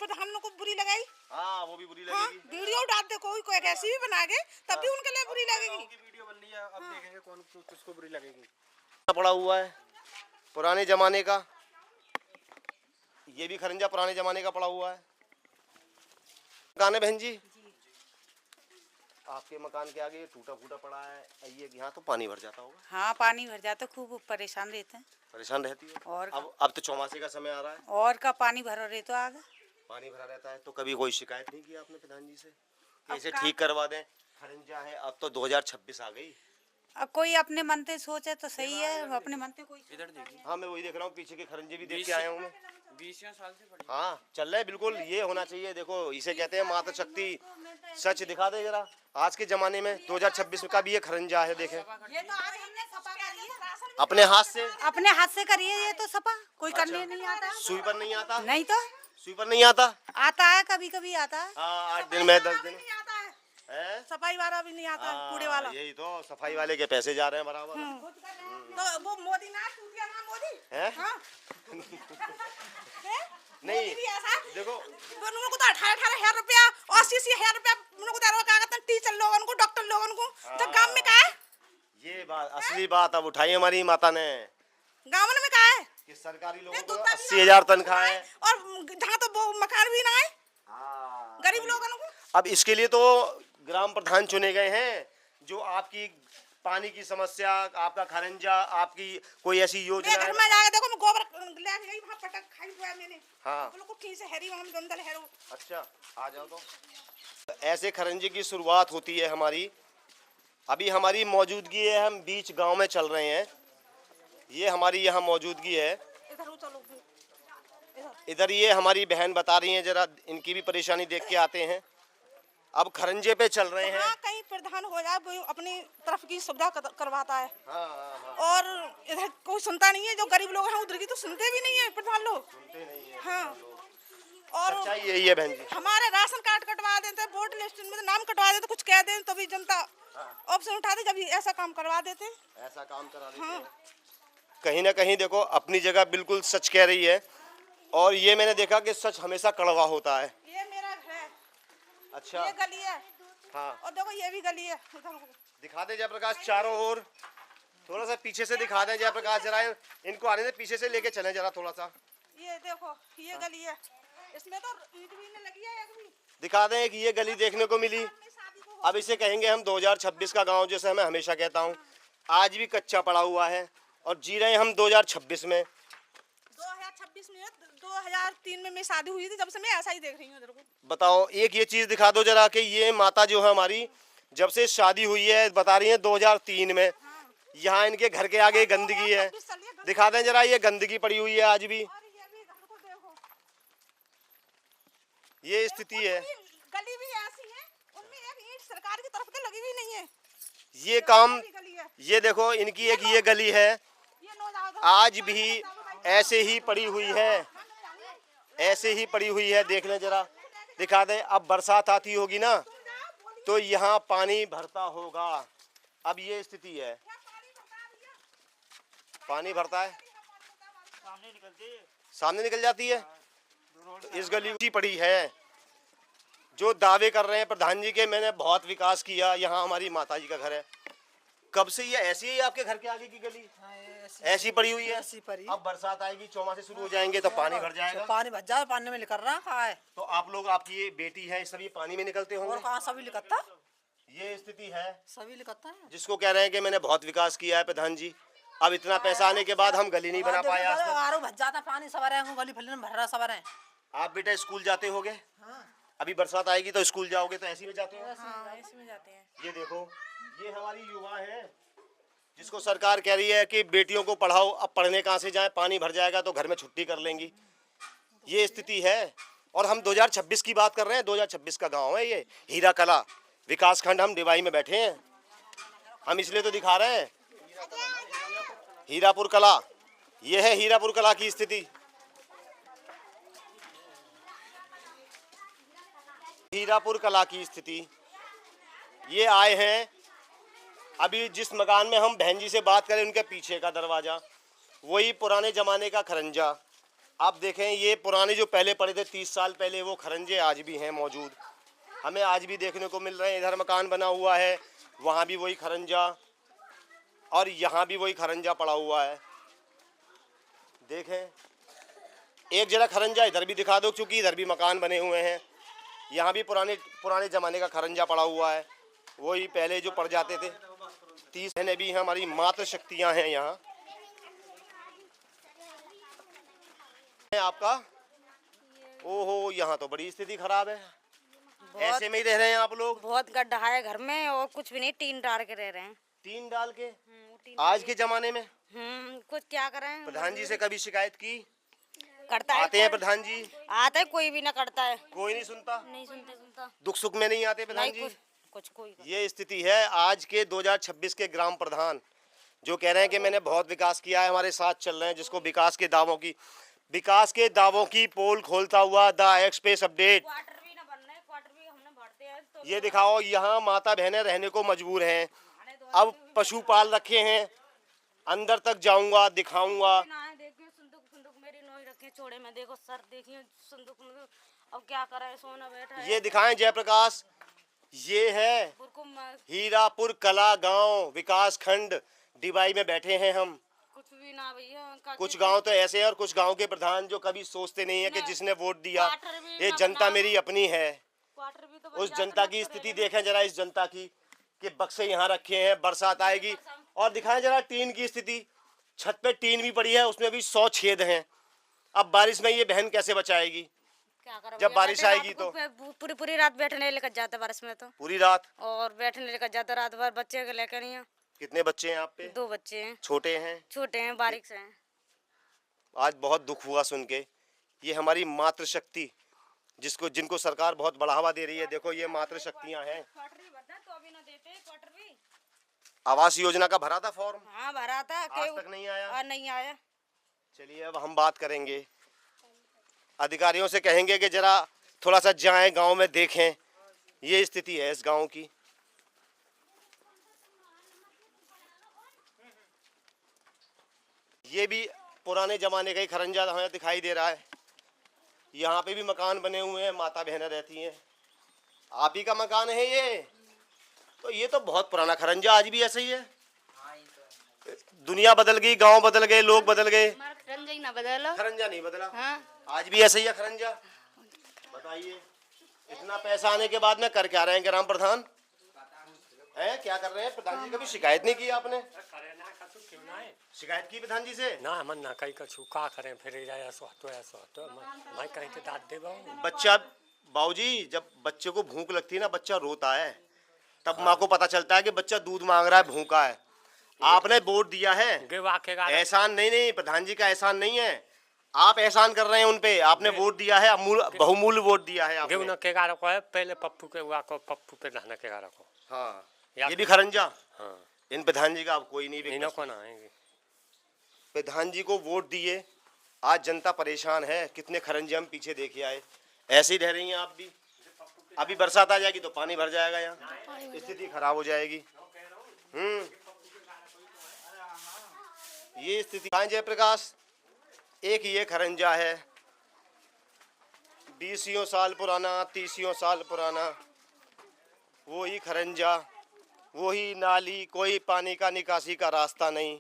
प्रधानों को बुरी लगाई। हाँ वो भी बुरी लगेगी। वीडियो डालते कोई कैसी भी बना के, तब भी उनके लिए बुरी लगेगी। वीडियो बन रही है, अब देखेंगे कौन किसको बुरी लगेगी। पड़ा हुआ है पुराने जमाने का, ये भी खरंजा पुराने जमाने का पड़ा हुआ है। मकान है बहन जी, आपके मकान के आगे टूटा फूटा पड़ा है, ये यहाँ तो पानी भर जाता होगा। हाँ पानी भर जाता, खूब परेशान रहते हैं। परेशान रहती है। और अब तो चौमासे का समय आ रहा है, और का पानी भरा रहे तो आगे पानी भरा रहता है। तो कभी कोई शिकायत नहीं की आपने प्रधान जी से, कैसे ठीक करवा दें? खरंजा है, अब तो 2026 आ गई। अब कोई अपने मन से सोचे तो सही है, अपने मन से कोई इधर देखिए। हाँ मैं वही देख रहा हूँ, पीछे के खरंजे भी देख के आया हूँ मैं। 20 साल से पड़ी। हाँ चल रहा है, बिल्कुल ये होना चाहिए। देखो इसे कहते हैं माता शक्ति, सच दिखा दे जरा। आज के जमाने में 2026 का भी ये खरंजा है, देखें ये तो आज हमने सफा करी है अपने हाथ से करिए। ये तो सफा कोई करने नहीं आता। सुई पर नहीं आता? नहीं तो सुई पर नहीं आता है, कभी कभी आता है। हाँ 8 दिन में 10 दिन है। सफाई वाला भी नहीं आता, कूड़े वाला। यही तो, सफाई वाले के पैसे जा रहे हैं बराबर। तो वो मोदी ना चूतिया ना मोदी है। हाँ। नहीं देखो उनको तो 18,000 रुपया 80,000 रुपया उनको दे रहा, क्या कहते हैं टीचर लोगों को, डॉक्टर लोगों को। जब गांव में कहा है, ये बात असली बात अब उठाई हमारी माता ने। गांव में कहा है कि सरकारी लोगों को 80,000 तनख्वाह है, और जहाँ तो वो मकान भी ना है गरीब लोगों को। अब इसके लिए तो ग्राम प्रधान चुने गए हैं, जो आपकी पानी की समस्या, आपका खरंजा, आपकी कोई ऐसी योजना घर में जाके देखो, मैं गोबर ले गई, वहाँ पटक खाई हुआ है मैंने। हाँ लोग ठीक से हेरी वहाँ गंदल हेरो। अच्छा आ जाओ। तो ऐसे खरंजे की शुरुआत होती है हमारी। अभी हमारी मौजूदगी है, हम बीच गांव में चल रहे हैं, ये हमारी यहाँ मौजूदगी है। इधर ये हमारी बहन बता रही हैं, जरा इनकी भी परेशानी देख के आते हैं। अब खरंजे पे चल रहे हैं। कहीं प्रधान हो जाए, वो अपनी तरफ की सुविधा करवाता है। हाँ। और इधर कोई सुनता नहीं है, जो गरीब लोग हैं उधर की तो सुनते भी नहीं है प्रधान लोग। सुनते नहीं है। हाँ। और यही है बहन जी, हमारे राशन कार्ड कटवा देते, वोट लिस्ट में नाम कटवा देते, कुछ कह दें तो भी जनता ऑप्शन उठाते, जब ऐसा काम करवा देते, ऐसा काम करा देते हैं। कहीं ना कहीं देखो अपनी जगह बिल्कुल सच कह रही है, और ये मैंने देखा कि सच हमेशा कड़वा होता है। ये मेरा घर है। अच्छा ये गली है। हाँ और देखो ये भी गली है। दिखा दे जयप्रकाश चारों ओर, थोड़ा सा पीछे से दिखा दे जयप्रकाश, जरा इनको आने से पीछे से लेके चले जरा थोड़ा सा। ये देखो ये गली है, इसमें तो ईंट भी नहीं लगी है एक भी। दिखा दें कि ये गली देखने को मिली। अब इसे कहेंगे हम 2026 का गांव, जैसे मैं हमेशा कहता हूँ, आज भी कच्चा पड़ा हुआ है और जी रहे हैं हम 2026 में। 2026 में 2003 में शादी हुई थी, जब से मैं ऐसा ही देख रही हूँ इधर को। बताओ एक ये चीज दिखा दो जरा कि ये माता जो है हमारी, जब से शादी हुई है, बता रही है 2003 में, यहाँ इनके घर के आगे गंदगी है। दिखा दें जरा, ये गंदगी पड़ी हुई है आज भी, ये स्थिति है। गली भी ऐसी है, उनमें एक ईंट सरकार की तरफ से लगी हुई नहीं है। ये काम, ये देखो इनकी एक ये गली है, आज भी ऐसे ही पड़ी हुई है, ऐसे ही पड़ी हुई है। देख लें जरा, दिखा दे। अब बरसात आती होगी ना तो यहाँ पानी भरता होगा। अब ये स्थिति है, पानी भरता है, सामने निकल जाती है। तो इस गली की पड़ी है, जो दावे कर रहे हैं प्रधान जी के, मैंने बहुत विकास किया, यहाँ हमारी माता जी का घर है। कब से ये ऐसी है आपके घर के आगे की गली? ऐसी पड़ी हुई है। अब बरसात आएगी, चौमासे शुरू हो जाएंगे तो पानी भर जाएगा। पानी भर जाए, पानी में निकल रहा है। तो आप लोग, आपकी ये बेटी है, सभी पानी में निकलते होंगे। और कहाँ सभी निकलता, ये स्थिति है, सभी निकलता है। जिसको कह रहे हैं कि मैंने बहुत विकास किया है प्रधान जी, अब इतना पैसा आने के बाद हम गली नहीं बना पाए आज तक। आरो भर जाता पानी, सवारे गली फली में भर रहा सवारे। आप बेटा स्कूल जाते होगे? अभी बरसात आएगी तो स्कूल जाओगे तो ऐसे में जाते हो? ऐसे में जाते हैं। ये देखो, ये हमारी युवा है, जिसको सरकार कह रही है कि बेटियों को पढ़ाओ। अब पढ़ने कहाँ से जाएं, पानी भर जाएगा तो घर में छुट्टी कर लेंगी। ये स्थिति है। और हम 2026 की बात कर रहे हैं। 2026 का गांव है ये हीरा कला विकास खंड। हम डिवाई में बैठे हैं, हम इसलिए तो दिखा रहे हैं हीरापुर कला। ये है हीरापुर कला की स्थिति। हीरापुर कला की स्थिति। ये आए हैं अभी जिस मकान में हम बहन जी से बात करें, उनके पीछे का दरवाजा वही पुराने जमाने का खरंजा। आप देखें ये पुराने जो पहले पड़े थे 30 साल पहले, वो खरंजे आज भी हैं मौजूद, हमें आज भी देखने को मिल रहे हैं। इधर मकान बना हुआ है, वहाँ भी वही खरंजा और यहाँ भी वही खरंजा पड़ा हुआ है। देखें एक जरा खरंजा इधर भी दिखा दो, क्योंकि इधर भी मकान बने हुए हैं। यहाँ भी पुराने ज़माने का खरंजा पड़ा हुआ है, वही पहले जो पड़ जाते थे। 30 बहनें भी हमारी मातृ शक्तियाँ हैं यहाँ। आपका ओहो, यहाँ तो बड़ी स्थिति खराब है। ऐसे में ही रह रहे हैं आप लोग? बहुत गड्ढा है घर में और कुछ भी नहीं, टीन डाल के रह रहे हैं। टीन डाल के? आज के जमाने में? कुछ क्या करें। प्रधान जी से कभी शिकायत की? करता है, आते हैं प्रधान जी? आता है, कोई भी ना करता है। कोई नहीं सुनता? नहीं सुनता। दुख सुख में नहीं आते प्रधान जी? कुछ कोई। ये स्थिति है आज के 2026 के ग्राम प्रधान, जो कह रहे हैं कि मैंने बहुत विकास किया है, हमारे साथ चल रहे हैं, जिसको विकास के दावों की पोल खोलता हुआ द एक्सप्रेस अपडेट। ये दिखाओ, यहाँ माता बहनें रहने को मजबूर हैं। अब पशु पाल रखे हैं, अंदर तक जाऊंगा, दिखाऊंगा। संदूक मेरी नोई रखे छोड़े में, देखो सर देखिए संदूक में। अब क्या करे, सोना बैठा है। ये दिखाएं जयप्रकाश, ये है हीरापुर कला गांव विकास खंड डिवाई में बैठे हैं हम। कुछ भी ना भैया। कुछ गांव तो ऐसे हैं और कुछ गांव के प्रधान जो कभी सोचते नहीं है कि जिसने वोट दिया ये जनता मेरी अपनी है। उस जनता की स्थिति देखें जरा, इस जनता की कि बक्से यहाँ रखे हैं, बरसात आएगी। और दिखाएं जरा टीन की स्थिति, छत पे टीन भी पड़ी है, उसमें भी 100 छेद हैं। अब बारिश में ये बहन कैसे बचाएगी? जब बारिश आएगी तो पूरी रात बैठने लेकर जाता, बारिश में तो पूरी रात और बैठने लेकर जाता, रात भर बच्चे को लेकर नहीं। कितने बच्चे हैं आप पे? 2 बच्चे हैं। छोटे हैं, बारीक से हैं। आज बहुत दुख हुआ सुन के। ये हमारी मातृशक्ति जिनको सरकार बहुत बढ़ावा दे रही है। देखो ये मातृशक्तियाँ हैं। आवास योजना का भरा था फॉर्म? हाँ भरा था, आज तक नहीं आया? नहीं आया। चलिए अब हम बात करेंगे, अधिकारियों से कहेंगे कि जरा थोड़ा सा जाएं गांव में, देखें ये स्थिति है इस गांव की। ये भी पुराने जमाने का ही खरंजा हमें दिखाई दे रहा है। यहाँ पे भी मकान बने हुए हैं, माता बहनें रहती हैं। आप ही का मकान है ये? तो ये तो बहुत पुराना खरंजा आज भी ऐसे ही है। दुनिया बदल गई, गांव बदल गए, लोग बदल गए, खरंजा ही ना बदला। खरंजा नहीं बदला। हाँ। आज भी ऐसे ही है खरंजा। बताइए इतना पैसा आने के बाद में कर क्या रहे हैं ग्राम प्रधान? हैं क्या कर रहे हैं? प्रधान जी कभी शिकायत नहीं की आपने? शिकायत की प्रधान जी से? ना मन ना कहीं कछु का करें, फिर ऐसा तो मैं कहीं तो दाद दे बच्चा। बाबूजी जब बच्चे को भूख लगती है ना, बच्चा रोता है, तब माँ को पता चलता है कि बच्चा दूध मांग रहा है, भूखा है। आपने वोट दिया है, एहसान नहीं प्रधान जी का एहसान नहीं है, आप एहसान कर रहे हैं उन पे। आपने वोट दिया है, बहुमूल्य वोट दिया है आपने। पहले पप्पू के पप्पू पे रहना के को। हाँ ये भी खरंजा। हाँ इन प्रधान जी का अब कोई नहीं आएंगे। प्रधान जी को वोट दिए, आज जनता परेशान है। कितने खरंजे हम पीछे देखे आए। ऐसे ही रह रही हैं आप भी। अभी बरसात आ जाएगी तो पानी भर जाएगा, यहाँ स्थिति खराब हो जाएगी। ये स्थिति जयप्रकाश, एक ये खरंजा है 20 साल पुराना, 30 साल पुराना, वही खरंजा, वही नाली, कोई पानी का निकासी का रास्ता नहीं।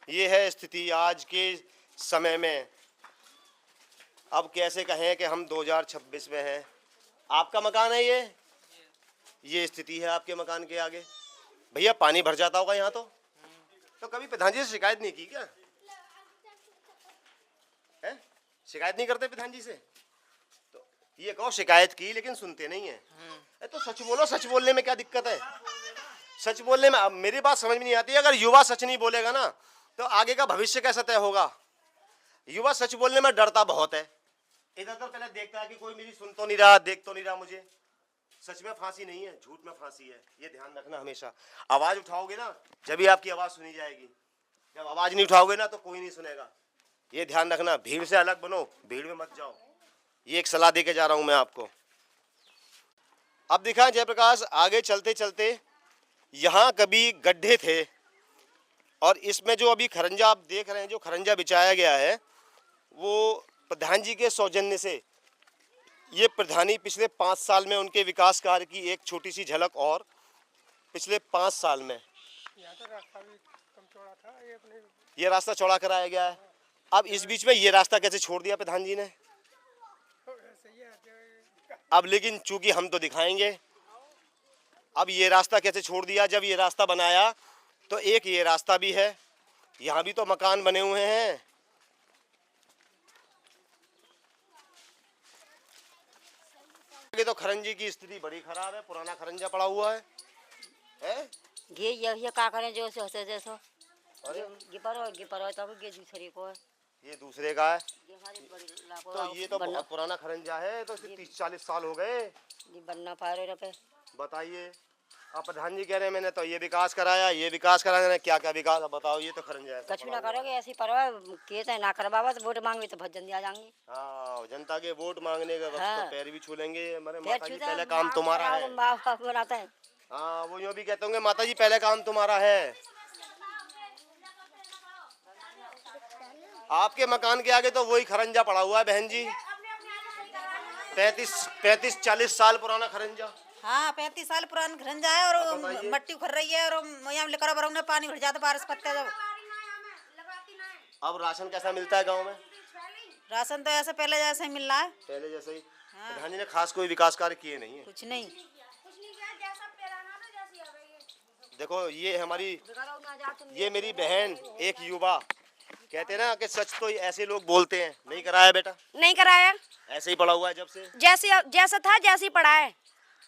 ये है स्थिति आज के समय में। अब कैसे कहें कि हम 2026 में हैं। आपका मकान है ये स्थिति है आपके मकान के आगे। भैया पानी भर जाता होगा यहाँ तो कभी प्रधान जी से शिकायत नहीं की क्या? है शिकायत नहीं करते प्रधान जी से? तो ये कहो शिकायत की लेकिन सुनते नहीं है। तो सच बोलो, सच बोलने में क्या दिक्कत है? सच बोलने में मेरी बात समझ में नहीं आती। अगर युवा सच नहीं बोलेगा ना तो आगे का भविष्य कैसा तय होगा? युवा सच बोलने में डरता बहुत है। इधर तो पहले देखता है कि कोई मेरी सुन तो नहीं रहा, देख तो नहीं रहा मुझे। सच में फांसी नहीं है, झूठ में फांसी है, ये ध्यान रखना हमेशा। आवाज उठाओगे ना जब भी आपकी आवाज सुनी जाएगी, जब आवाज नहीं उठाओगे ना तो कोई नहीं सुनेगा, ये ध्यान रखना। भीड़ से अलग बनो, भीड़ में मत जाओ, ये एक सलाह देके जा रहा हूं मैं आपको। अब दिखाएं जयप्रकाश, आगे चलते चलते यहाँ कभी गड्ढे थे और इसमें जो अभी खरंजा आप देख रहे हैं, जो खरंजा बिछाया गया है वो प्रधान जी के सौजन्य से। ये प्रधानी पिछले 5 साल में उनके विकास कार्य की एक छोटी सी झलक और पिछले 5 साल में ये रास्ता चौड़ा कराया गया है। अब इस बीच में ये रास्ता कैसे छोड़ दिया प्रधान जी ने? अब लेकिन चूंकि हम तो दिखाएंगे, अब ये रास्ता कैसे छोड़ दिया। जब ये रास्ता बनाया तो एक ये रास्ता भी है, यहाँ भी तो मकान बने हुए हैं। ये तो खरंजे की स्थिति बड़ी खराब है, पुराना खरंजा पड़ा हुआ है। ये का करें जो से जैसा गिपर तब ये दूसरे को है, ये दूसरे का है। ये हमारी बड़ी तो ये तो बहुत पुराना खरंजा है, तो 30-40 साल हो गए ये बनना पा रहे पे। बताइए, आप प्रधान जी कह रहे हैं मैंने तो ये विकास कराया, ये विकास कराया, क्या क्या विकास बताओ। ये तो खरंजा है, कुछ ना करोगे ऐसी परवाह कहते ना करवावा तो वोट मांगे तो बहुत जल्दी आ जाएंगे। हाँ, जनता के वोट मांगने का वक्त हाँ। तो पैर भी छू लेंगे। हमारे माता जी पहले काम तुम्हारा है। बनाते हैं। हाँ, वो यूँ भी कहते होंगे माता जी पहले काम तुम्हारा है। आपके मकान के आगे तो वही खरंजा पड़ा हुआ है बहन जी, 35-40 साल पुराना खरंजा। हाँ 35 साल पुराना खरंजा है और मट्टी उखड़ रही है और यहाँ लेकर बरंग पानी भर जाता बारिश पत्ते जब। अब राशन कैसा मिलता है गांव में? राशन तो ऐसे पहले जैसे ही मिल रहा है, पहले जैसे ही। प्रधान जी ने खास कोई विकास कार्य किए नहीं है। कुछ नहीं। देखो ये हमारी, ये मेरी बहन एक युवा कहते हैं ना कि सच तो ऐसे लोग बोलते हैं। नहीं कराया बेटा? नहीं कराया, ऐसे ही पड़ा हुआ है जब से, जैसा था जैसे ही पड़ा है।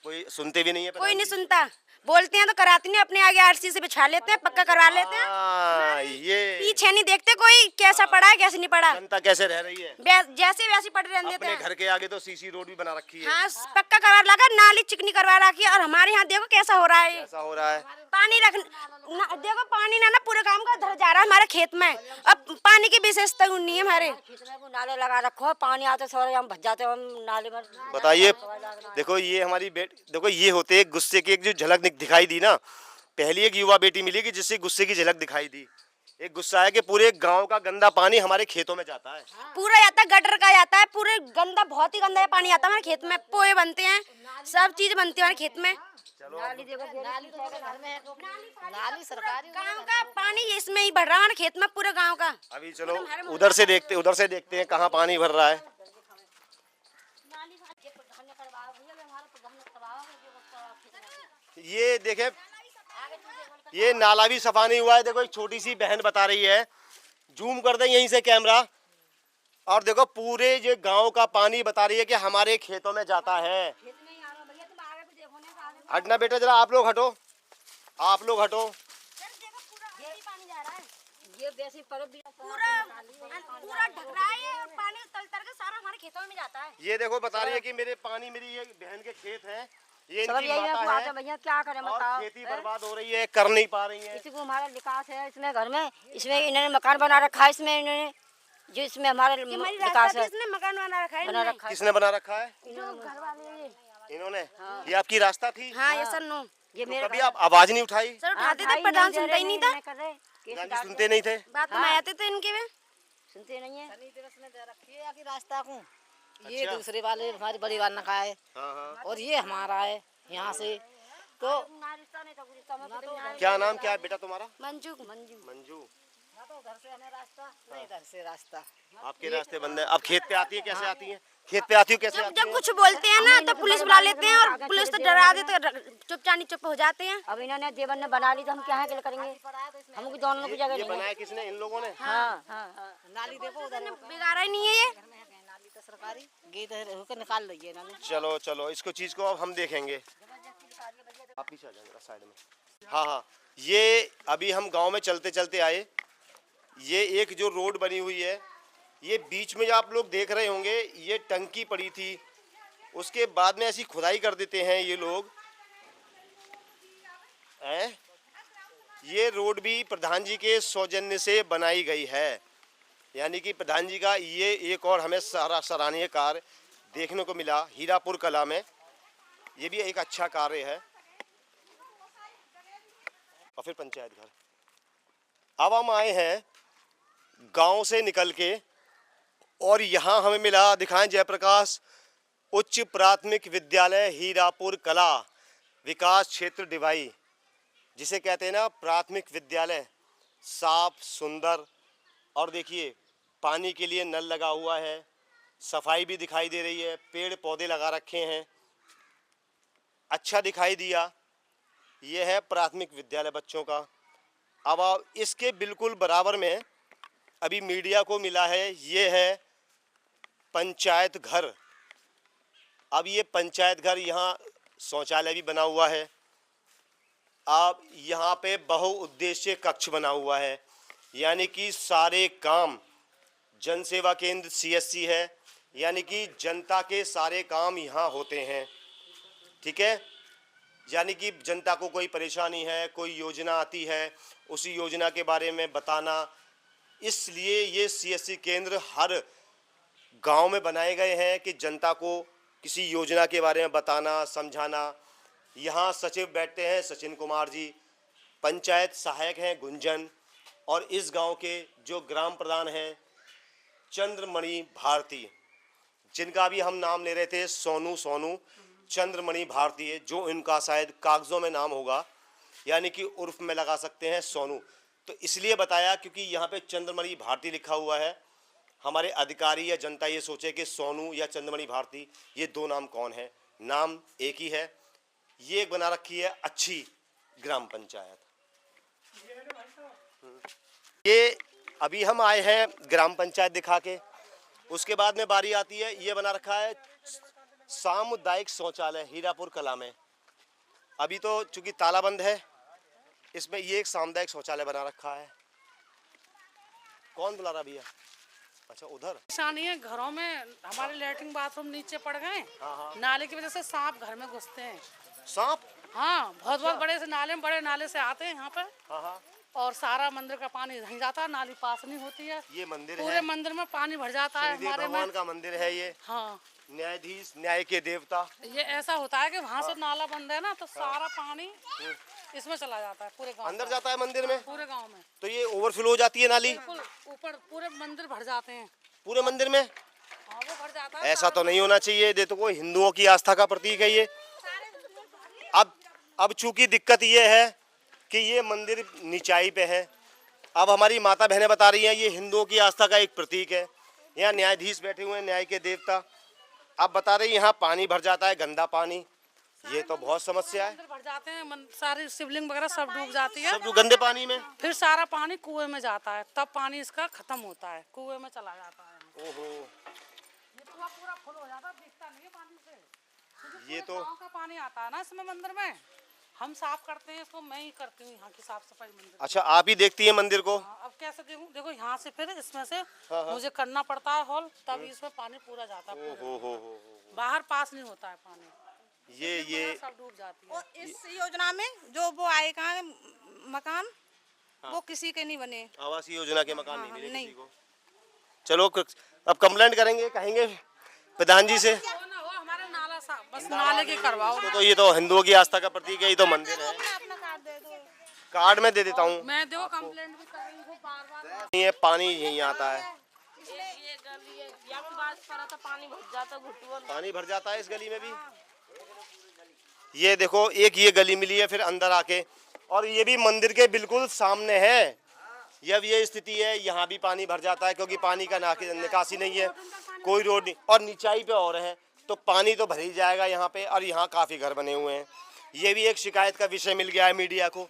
कोई सुनते भी नहीं है। कोई नहीं सुनता, बोलते हैं तो कराते नहीं, अपने आगे आरसी से बिछा लेते हैं, पक्का करवा लेते हैं। ये पीछे नहीं देखते कोई कैसा पड़ा है कैसे नहीं पड़ा। जनता कैसे रह रही है, जैसे वैसे पड़ रहने देते अपने हैं। घर के आगे तो सीसी रोड भी बना रखी है। हाँ पक्का करवा लगा, नाली चिकनी करवा रखी है। और हमारे यहाँ देखो कैसा हो रहा है, ऐसा हो रहा है। पानी देखो पानी ना पूरे काम का धर जा रहा है हमारे खेत में। अब पानी की विशेषता नहीं है हमारे नाले लगा रखो, पानी आते सो हम भज जाते हम नाले में। बताइए, देखो ये हमारी देखो ये होते एक गुस्से की एक जो झलक दिखाई दी ना, पहली एक युवा बेटी मिली कि जिससे गुस्से की झलक दिखाई दी। एक गुस्सा है कि पूरे गांव का गंदा पानी हमारे खेतों में जाता है, पूरा जाता है, गटर का जाता है, पूरे गंदा, बहुत ही गंदा पानी आता है हमारे खेत में। पोए बनते हैं, सब चीज बनती है हमारे खेत में। नाली सरकारी गाँव का पानी इसमें ही भर रहा है हमारे खेत में, पूरे गाँव का। अभी चलो उधर से देखते हैं कहाँ पानी भर रहा है। ये देखे, ये नाला भी सफा नहीं हुआ है। देखो एक छोटी सी बहन बता रही है, जूम कर दे यहीं से कैमरा, और देखो पूरे जो गांव का पानी बता रही है कि हमारे खेतों में जाता है। हटना बेटा जरा, आप लोग हटो, आप लोग हटो। ये वैसे पूरा ढक रहा है, पानी तल के सारा हमारे खेतों में जाता है। ये देखो बता रही है कि मेरे पानी, मेरी ये बहन के खेत हैं, ये इनकी माता है, भैया क्या करें और बताओ। खेती बर्बाद हो रही है, कर नहीं पा रही है। इसी को हमारा विकास है इसमें घर में, इसमें इन्होंने मकान बना रखा है, इसमें इन्होंने जो इसमें हमारा विकास है। इसने मकान बना रखा है। किसने बना रखा है? जो घर वाले इन्होंने। ये आपकी रास्ता थी? हाँ ये सर नो, ये तो कभी आप आवाज नहीं उठाई? सर उठाते थे, प्रधान सुनता ही नहीं था। प्रधान जी सुनते नहीं थे, बात में आते थे इनके में, सुनते नहीं है। की रास्ता को ये अच्छा। दूसरे वाले हमारी बड़ी वाला का है। हाँ, हाँ। और ये हमारा है यहाँ से। तो क्या नाम क्या है बेटा तुम्हारा? मंजू। मंजू। उधर से हमें रास्ता नहीं, इधर से रास्ता। आपके रास्ते बंद है। अब खेत पे आती है, कैसे आती है? खेत पे आती हो कैसे आती जब कुछ बोलते हैं ना तो पुलिस बुला लेते हैं, और पुलिस तो डरा देते, चुप हो जाते हैं। अब इन्होंने देवन ने बना ली तो हम क्या है करेंगे, हमको दोनों की जगह ये बनाया किसने? इन लोगों ने। हाँ। नाली देखो उधर बिगाड़ा ही नहीं है ये नाली तो सरकारी गेट होकर निकाल रही है नाली। चलो इसको चीज को अब हम देखेंगे। आप पीछे आ जाएंगे साइड में। हाँ, ये अभी हम गांव में चलते चलते आए, ये एक जो रोड बनी हुई है ये बीच में जो आप लोग देख रहे होंगे, ये टंकी पड़ी थी, उसके बाद में ऐसी खुदाई कर देते हैं ये लोग। ये रोड भी प्रधान जी के सौजन्य से बनाई गई है, यानी कि प्रधान जी का ये एक और हमें सराहनीय कार्य देखने को मिला हीरापुर कला में। ये भी एक अच्छा कार्य है। और फिर पंचायत घर। अब हम आए हैं गांव से निकल के और यहाँ हमें मिला, दिखाएं, जयप्रकाश उच्च प्राथमिक विद्यालय हीरापुर कला विकास क्षेत्र डिवाई, जिसे कहते हैं ना प्राथमिक विद्यालय। साफ सुंदर, और देखिए पानी के लिए नल लगा हुआ है, सफाई भी दिखाई दे रही है, पेड़ पौधे लगा रखे हैं, अच्छा दिखाई दिया। ये है प्राथमिक विद्यालय बच्चों का। अब इसके बिल्कुल बराबर में अभी मीडिया को मिला है, ये है पंचायत घर। अब ये पंचायत घर, यहाँ शौचालय भी बना हुआ है। अब यहाँ पे बहुउद्देश्य कक्ष बना हुआ है, यानी कि सारे काम, जन सेवा केंद्र CSC है, यानी कि जनता के सारे काम यहाँ होते हैं। ठीक है, यानी कि जनता को कोई परेशानी है, कोई योजना आती है, उसी योजना के बारे में बताना। इसलिए ये CSC केंद्र हर गांव में बनाए गए हैं कि जनता को किसी योजना के बारे में बताना, समझाना। यहाँ सचिव बैठते हैं सचिन कुमार जी, पंचायत सहायक हैं गुंजन, और इस गांव के जो ग्राम प्रधान हैं चंद्रमणि भारती, जिनका भी हम नाम ले रहे थे, सोनू चंद्रमणि भारती है, जो इनका शायद कागज़ों में नाम होगा, यानी कि उर्फ में लगा सकते हैं सोनू। तो इसलिए बताया क्योंकि यहाँ पे चंद्रमणि भारती लिखा हुआ है। हमारे अधिकारी या जनता ये सोचे कि सोनू या चंद्रमणि भारती ये दो नाम कौन है, नाम एक ही है। ये बना रखी है अच्छी ग्राम पंचायत। ये अभी हम आए हैं ग्राम पंचायत दिखा के, उसके बाद में बारी आती है, ये बना रखा है सामुदायिक शौचालय हीरापुर कला में। अभी तो चूंकि ताला बंद है, इसमें ये एक सामुदायिक शौचालय बना रखा है। कौन बुला रहा भैया? अच्छा, उधर परेशानी है घरों में, हमारे लेटरिन बाथरूम नीचे पड़ गए। नाले की वजह से सांप घर में घुसते हैं। सांप? हाँ, बहुत बड़े से नाले में, बड़े नाले से आते हैं यहाँ पे। और सारा मंदिर का पानी नहीं जाता, नाली पास नहीं होती है। ये मंदिर पूरे है, मंदिर में पानी भर जाता है हमारे भगवान का मंदिर है ये। हाँ, न्यायाधीश, न्याय के देवता। ये ऐसा होता है कि वहाँ से नाला बंद है ना, तो सारा पानी इसमें चला जाता है, पूरे गांव अंदर जाता है मंदिर में, पूरे गांव में। तो ये ओवरफ्लो हो जाती है नाली, बिल्कुल ऊपर पूरे मंदिर भर जाते हैं। पूरे मंदिर में? हाँ, वो भर जाता है। ऐसा तो नहीं होना चाहिए, ये तो कोई हिंदुओं की आस्था का प्रतीक है ये। अब चूंकि दिक्कत ये है कि ये मंदिर निचाई पे है। अब हमारी माता बहनें बता रही हैं ये हिंदुओं की आस्था का एक प्रतीक है। यहाँ न्यायाधीश बैठे हुए हैं, न्याय के देवता। अब बता रही यहाँ पानी भर जाता है, गंदा पानी। ये तो बहुत समस्या है। भर जाते हैं, सारी शिवलिंग वगैरह सब डूब जाती है, सब गंदे पानी में। फिर सारा पानी कुएं में जाता है, तब पानी इसका खत्म होता है, कुएं में चला जाता है। ओहो, ये पूरा फुल हो जाता है, दिखता नहीं है पानी से। ये तो गांव का पानी आता है ना इसमें मंदिर में, हम साफ करते हैं इसको, मैं ही करती हूँ यहाँ की साफ सफाई मंदिर। अच्छा, आप ही देखती है मंदिर को? अब कैसे देखूँ? देखो यहाँ से फिर इसमें से मुझे करना पड़ता है हॉल, तभी इसमें पानी पूरा जाता है। बाहर पास नहीं होता है पानी, ये सब डूब जाती है। और इस योजना में जो वो आएगा मकान, वो किसी के नहीं बने। आवासीय योजना के मकान नहीं मिले किसी को। चलो अब कंप्लेंट करेंगे, कहेंगे प्रधान जी से। हमारा नाला साफ, बस नाले के करवाओ। तो ये तो हिंदुओं की आस्था का प्रतीक है, ये तो मंदिर है। कार्ड में दे देता हूँ। मैं देखो कंप्लेंट भी कर रही हूँ बार-बार। ये पानी यहीं आता है, पानी भर जाता है इस गली में भी। ये देखो, एक ये गली मिली है फिर अंदर आके, और ये भी मंदिर के बिल्कुल सामने है। जब ये स्थिति है, यहाँ भी पानी भर जाता है क्योंकि पानी का निकासी नहीं है, कोई रोड नहीं, और निचाई पे और है तो पानी तो भर ही जाएगा यहाँ पे। और यहाँ काफी घर बने हुए हैं। ये भी एक शिकायत का विषय मिल गया है मीडिया को।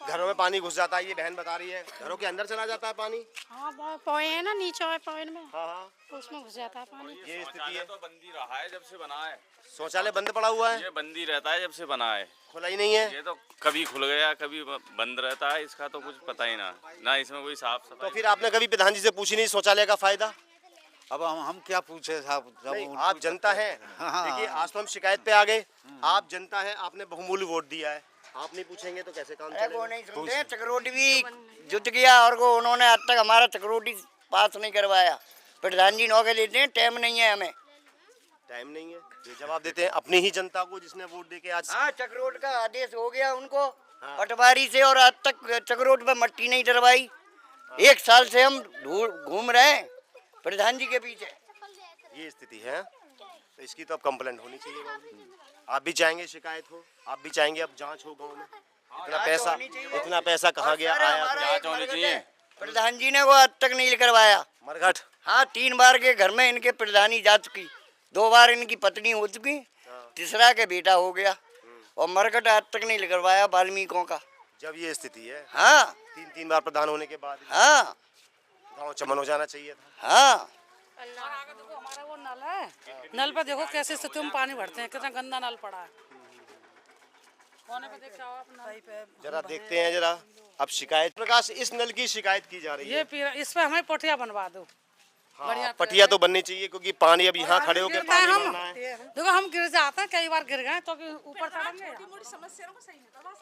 घरों में पानी घुस जाता है, ये बहन बता रही है, घरों के अंदर चला जाता है पानी। हाँ पोए है ना नीचे वाले पोए में, हाँ तो उसमें घुस जाता है पानी। ये स्थिति है। तो बंदी रहा है जब से बना है, शौचालय बंद पड़ा हुआ है, ये बंदी रहता है जब से बना है, खुला ही नहीं है। ये तो कभी खुल गया कभी बंद रहता है, इसका तो कुछ पता ही ना इसमें कोई साफ तो सफाई। फिर आपने कभी प्रधान जी से पूछी नहीं शौचालय का फायदा? अब हम क्या पूछे साहब, जब नहीं, आप जनता है, देखिए आज तो हम शिकायत पे आ गए, आप जनता है, आपने बहुमूल्य वोट दिया है, आप नहीं पूछेंगे तो कैसे काम चलेगा? वो नहीं सुनते, चक्रोटी भी जुट गया और को उन्होंने आज तक हमारा चक्रोटी पास नहीं करवाया। प्रधान जी नौकरी देते हैं, टाइम नहीं है हमें, टाइम नहीं है, ये जवाब देते हैं अपनी ही जनता को जिसने वोट दे के आज। हाँ चक्रोट का आदेश हो गया उनको पटवारी से, और आज तक चक्रोट पे मट्टी नहीं डलवाई। 1 साल से हम घूम रहे हैं प्रधान जी के पीछे। ये स्थिति है, तो इसकी तो अब कंप्लेंट होनी चाहिए बाबूजी। आप भी चाहेंगे शिकायत हो, आप भी चाहेंगे अब जांच हो गांव में? इतना पैसा कहाँ गया? आया जांच होनी चाहिए। प्रधान जी ने वो आज तक नहीं करवाया। मरघट, हाँ 3 बार के घर में इनके प्रधानी जा चुकी, 2 बार इनकी पत्नी हो चुकी, तीसरा के बेटा हो गया, और मरघट आज तक नहीं करवाया वाल्मीकियों का। जब ये स्थिति है, हाँ 3 बार प्रधान होने के बाद हाँ गाँव चमन हो जाना चाहिए था। हाँ देखो हमारा वो नल है, नल पे देखो कैसे स्थिति में पानी भरते हैं, कितना गंदा नल पड़ा है। कोने पे देख जाओ आप नल पे। जरा देखते हैं जरा, अब शिकायत प्रकाश, इस नल की शिकायत की जा रही है। इस पे हमें पटिया बनवा दो। हाँ, पटिया तो बननी चाहिए क्योंकि पानी अब यहाँ खड़े होकर पानी भरना है। देखो हम गिर जाते हैं, कई बार गिर गए तो ऊपर चढ़ेंगे।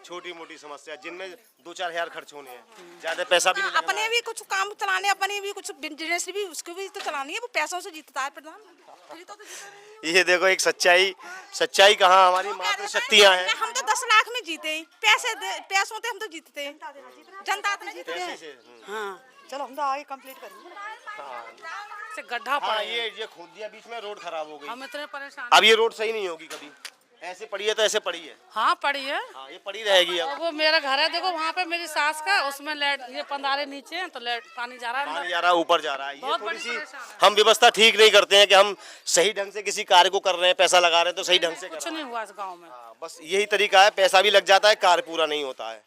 छोटी मोटी समस्या जिनमें 2-4 हज़ार खर्च होने हैं, ज्यादा पैसा भी नहीं लगना अपने है। भी कुछ काम चलाने, अपने भी कुछ बिजनेस भी उसको भी तो चलानी है, वो पैसों से जीतता है प्रधान। ये देखो एक सच्चाई कहाँ, हमारी मातृ शक्तियाँ हैं। हम तो 10 लाख में जीते, पैसों से हम तो जीतते हैं, जनता तो जीतते हैं। हाँ चलो हम तो आगे कंप्लीट करेंगे। से गड्ढा पड़ा हाँ, है। ये खोद दिया, बीच में रोड खराब हो गई। हम इतने परेशान। अब ये रोड सही नहीं होगी कभी, ऐसे पड़ी है तो ऐसे पड़ी है। हाँ पड़ी है, हाँ ये पड़ी रहेगी अब। वो मेरा घर है, देखो वहाँ पे मेरी सास का, उसमें लेट ये पंदारे नीचे हैं तो लेट पानी जा रहा है, पानी जा रहा है, ऊपर जा रहा है। ये बहुत थोड़ी बड़ी सी परेशानी है। हम व्यवस्था ठीक नहीं करते हैं कि हम सही ढंग से किसी कार्य को कर रहे हैं, पैसा लगा रहे हैं तो सही ढंग से कुछ कर रहे नहीं हुआ इस गाँव में। हैं। बस यही तरीका है, पैसा भी लग जाता है, कार्य पूरा नहीं होता है।